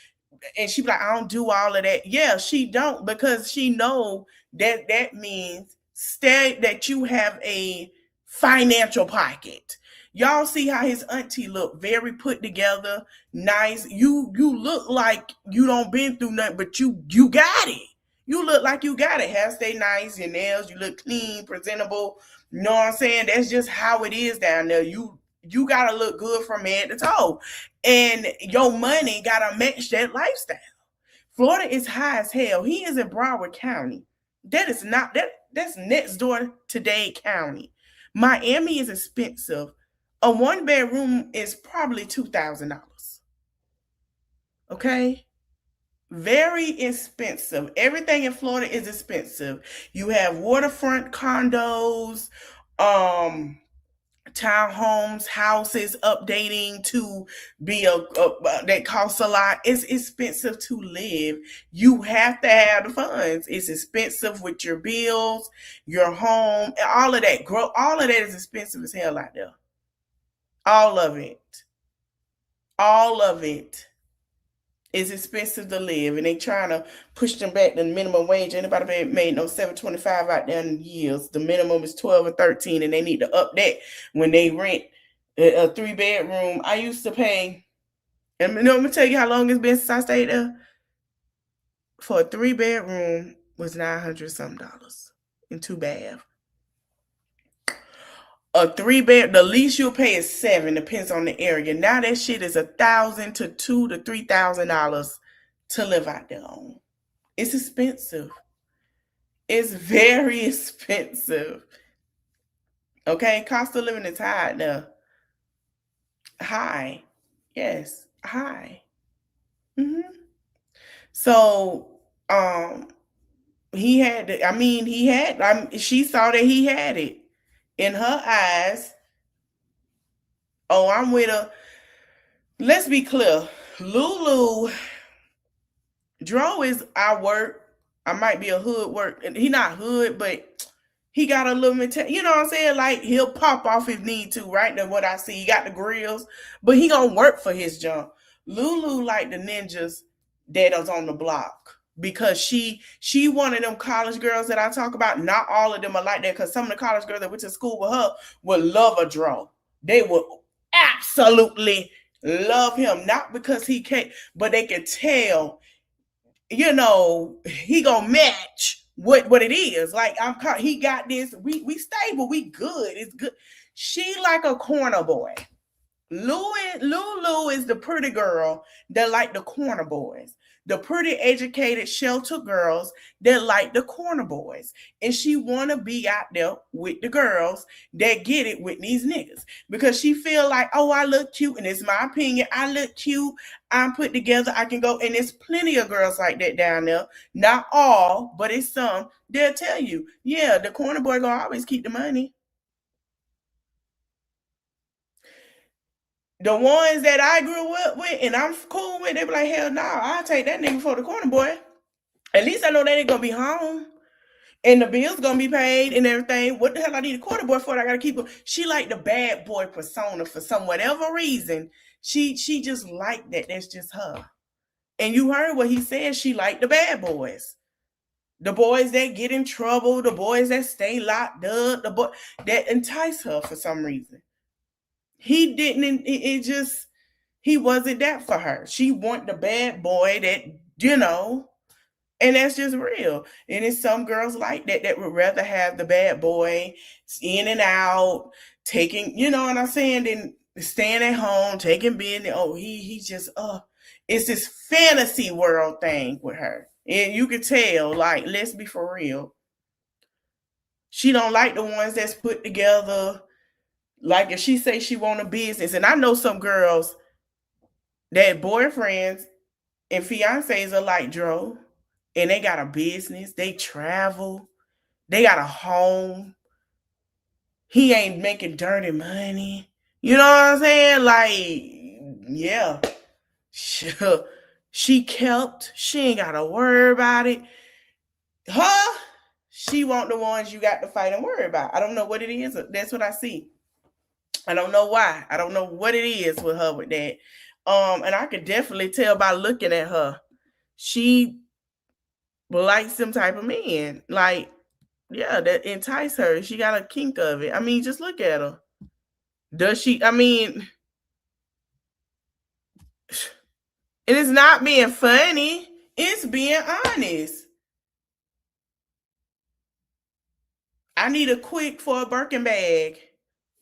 and she be like, I don't do all of that. Yeah, she don't, because she know that means that you have a financial pocket. Y'all see how his auntie look, very put together, nice. You look like you don't been through nothing, but you got it. You look like you got it. Hair stay nice, your nails, you look clean, presentable. You know what I'm saying? That's just how it is down there. You gotta look good from head to toe. And your money gotta match that lifestyle. Florida is high as hell. He is in Broward County. That is not that's next door to Dade County. Miami is expensive. A 1-bedroom is probably $2,000. Okay? Very expensive. Everything in Florida is expensive. You have waterfront condos, townhomes, houses updating to be that costs a lot. It's expensive to live. You have to have the funds. It's expensive with your bills, your home, and all of that. All of that is expensive as hell out there. All of it. All of it. It's expensive to live, and they trying to push them back to the minimum wage. Anybody made no $7.25 out there in years. The minimum is $12 or $13, and they need to up that when they rent a 3-bedroom. I used to pay, and I'm gonna tell you how long it's been since I stayed there. For a 3-bedroom was $900 something and 2 baths. A 3-bed, the least you'll pay is $7, depends on the area. Now that shit is $1,000 to $2,000 to $3,000 to live out there on. It's expensive. It's very expensive. Okay, cost of living is high now. High, yes, high. So, he had. She saw that he had it. In her eyes, oh, I'm with her. Let's be clear. Lulu, Dro is our work. I might be a hood work. He not hood, but he got a little mentality. You know what I'm saying? Like, he'll pop off if need to, right? That's what I see. He got the grills, but he gonna work for his junk. Lulu like the ninjas that is on the block. Because she one of them college girls that I talk about. Not all of them are like that, because some of the college girls that went to school with her would love a Dro. They would absolutely love him. Not because he can't, but they could tell you know, he gonna match what it is. Like he got this. We stable. We good. It's good. She like a corner boy. Lulu is the pretty girl that like the corner boys. The pretty educated shelter girls that like the corner boys. And she wanna be out there with the girls that get it with these niggas. Because she feel like, oh, I look cute, and it's my opinion. I look cute. I'm put together. I can go. And there's plenty of girls like that down there. Not all, but it's some. They'll tell you, yeah, the corner boy gonna always keep the money. The ones that I grew up with and I'm cool with, they be like, hell no, I'll take that nigga for the corner boy. At least I know they ain't gonna be home. And the bills gonna be paid and everything. What the hell I need a corner boy for? I gotta keep her. She like the bad boy persona for some whatever reason. She just like that. That's just her. And you heard what he said. She like the bad boys. The boys that get in trouble, the boys that stay locked up, the boy that entice her for some reason. He didn't, he wasn't that for her. She want the bad boy that, you know, and that's just real. And it's some girls like that would rather have the bad boy in and out, taking, you know what I'm saying, than staying at home, taking business. Oh, he just, it's this fantasy world thing with her. And you could tell, like, let's be for real. She don't like the ones that's put together. Like if she say she want a business, and I know some girls that boyfriends and fiancés are like Dro, and they got a business, they travel, they got a home. He ain't making dirty money. You know what I'm saying? Like, yeah. She kept, she ain't gotta worry about it. She want the ones you got to fight and worry about. I don't know what it is. That's what I see. I don't know why. I don't know what it is with her with that. And I could definitely tell by looking at her. She likes some type of men. Like, yeah, that entice her. She got a kink of it. I mean, just look at her. Does she? I mean, it is not being funny. It's being honest. I need a quick for a Birkin bag.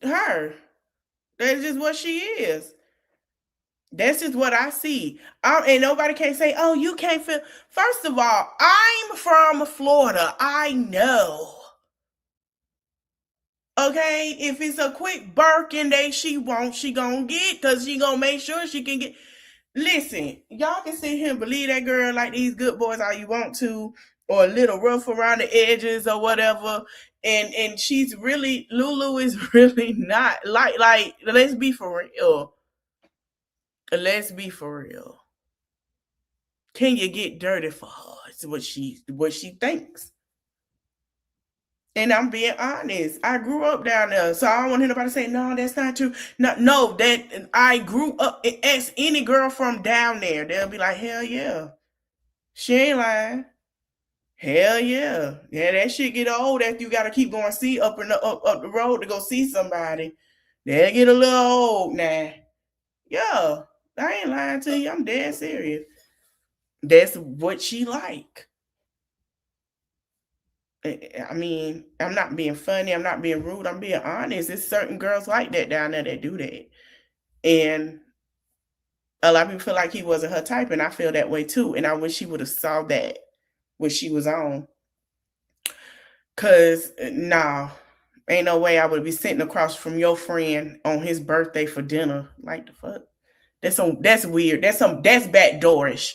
Her. That's just what she is. That's just what I see. And nobody can say, oh, you can't feel. First of all, I'm from Florida. I know. Okay? If it's a quick Birkin that she wants, she gonna get, because she gonna make sure she can get. Listen, y'all can sit here and believe that girl like these good boys all you want to, or a little rough around the edges or whatever. And she's really, Lulu is really not like, let's be for real. Let's be for real. Can you get dirty for her? It's what she thinks. And I'm being honest. I grew up down there, so I don't want anybody to say, no, that's not true. No, that I grew up. Ask any girl from down there, they'll be like, hell yeah. She ain't lying. Hell yeah. Yeah, that shit get old after you gotta keep going see up the road to go see somebody. They'll get a little old now. Yeah. I ain't lying to you. I'm dead serious. That's what she like. I mean, I'm not being funny. I'm not being rude. I'm being honest. There's certain girls like that down there that do that. And a lot of people feel like he wasn't her type, and I feel that way too. And I wish she would have saw that when she was on. Because, nah, ain't no way I would be sitting across from your friend on his birthday for dinner. Like the fuck? That's weird. That's backdoorish.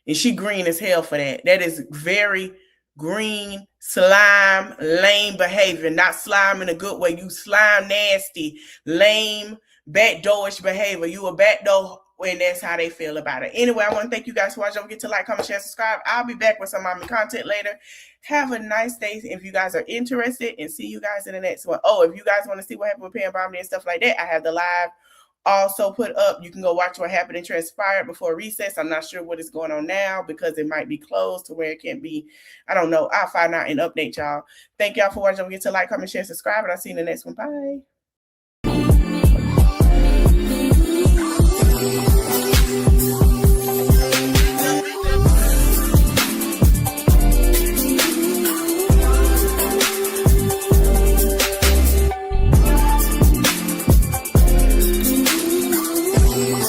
And she green as hell for that. That is very green, slime, lame behavior. Not slime in a good way. You slime nasty, lame, backdoorish behavior. You a backdoor, and that's how they feel about it. Anyway, I want to thank you guys for watching. Don't forget to like, comment, share, subscribe. I'll be back with some mommy content later. Have a nice day if you guys are interested, and see you guys in the next one. Oh, if you guys want to see what happened with Pam Bomney and stuff like that, I have the live also put up. You can go watch what happened and transpired before recess. I'm not sure what is going on now because it might be closed to where it can't be. I don't know. I'll find out and update y'all. Thank y'all for watching. Don't forget to like, comment, share, subscribe, and I'll see you in the next one. Bye.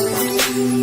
Thank you.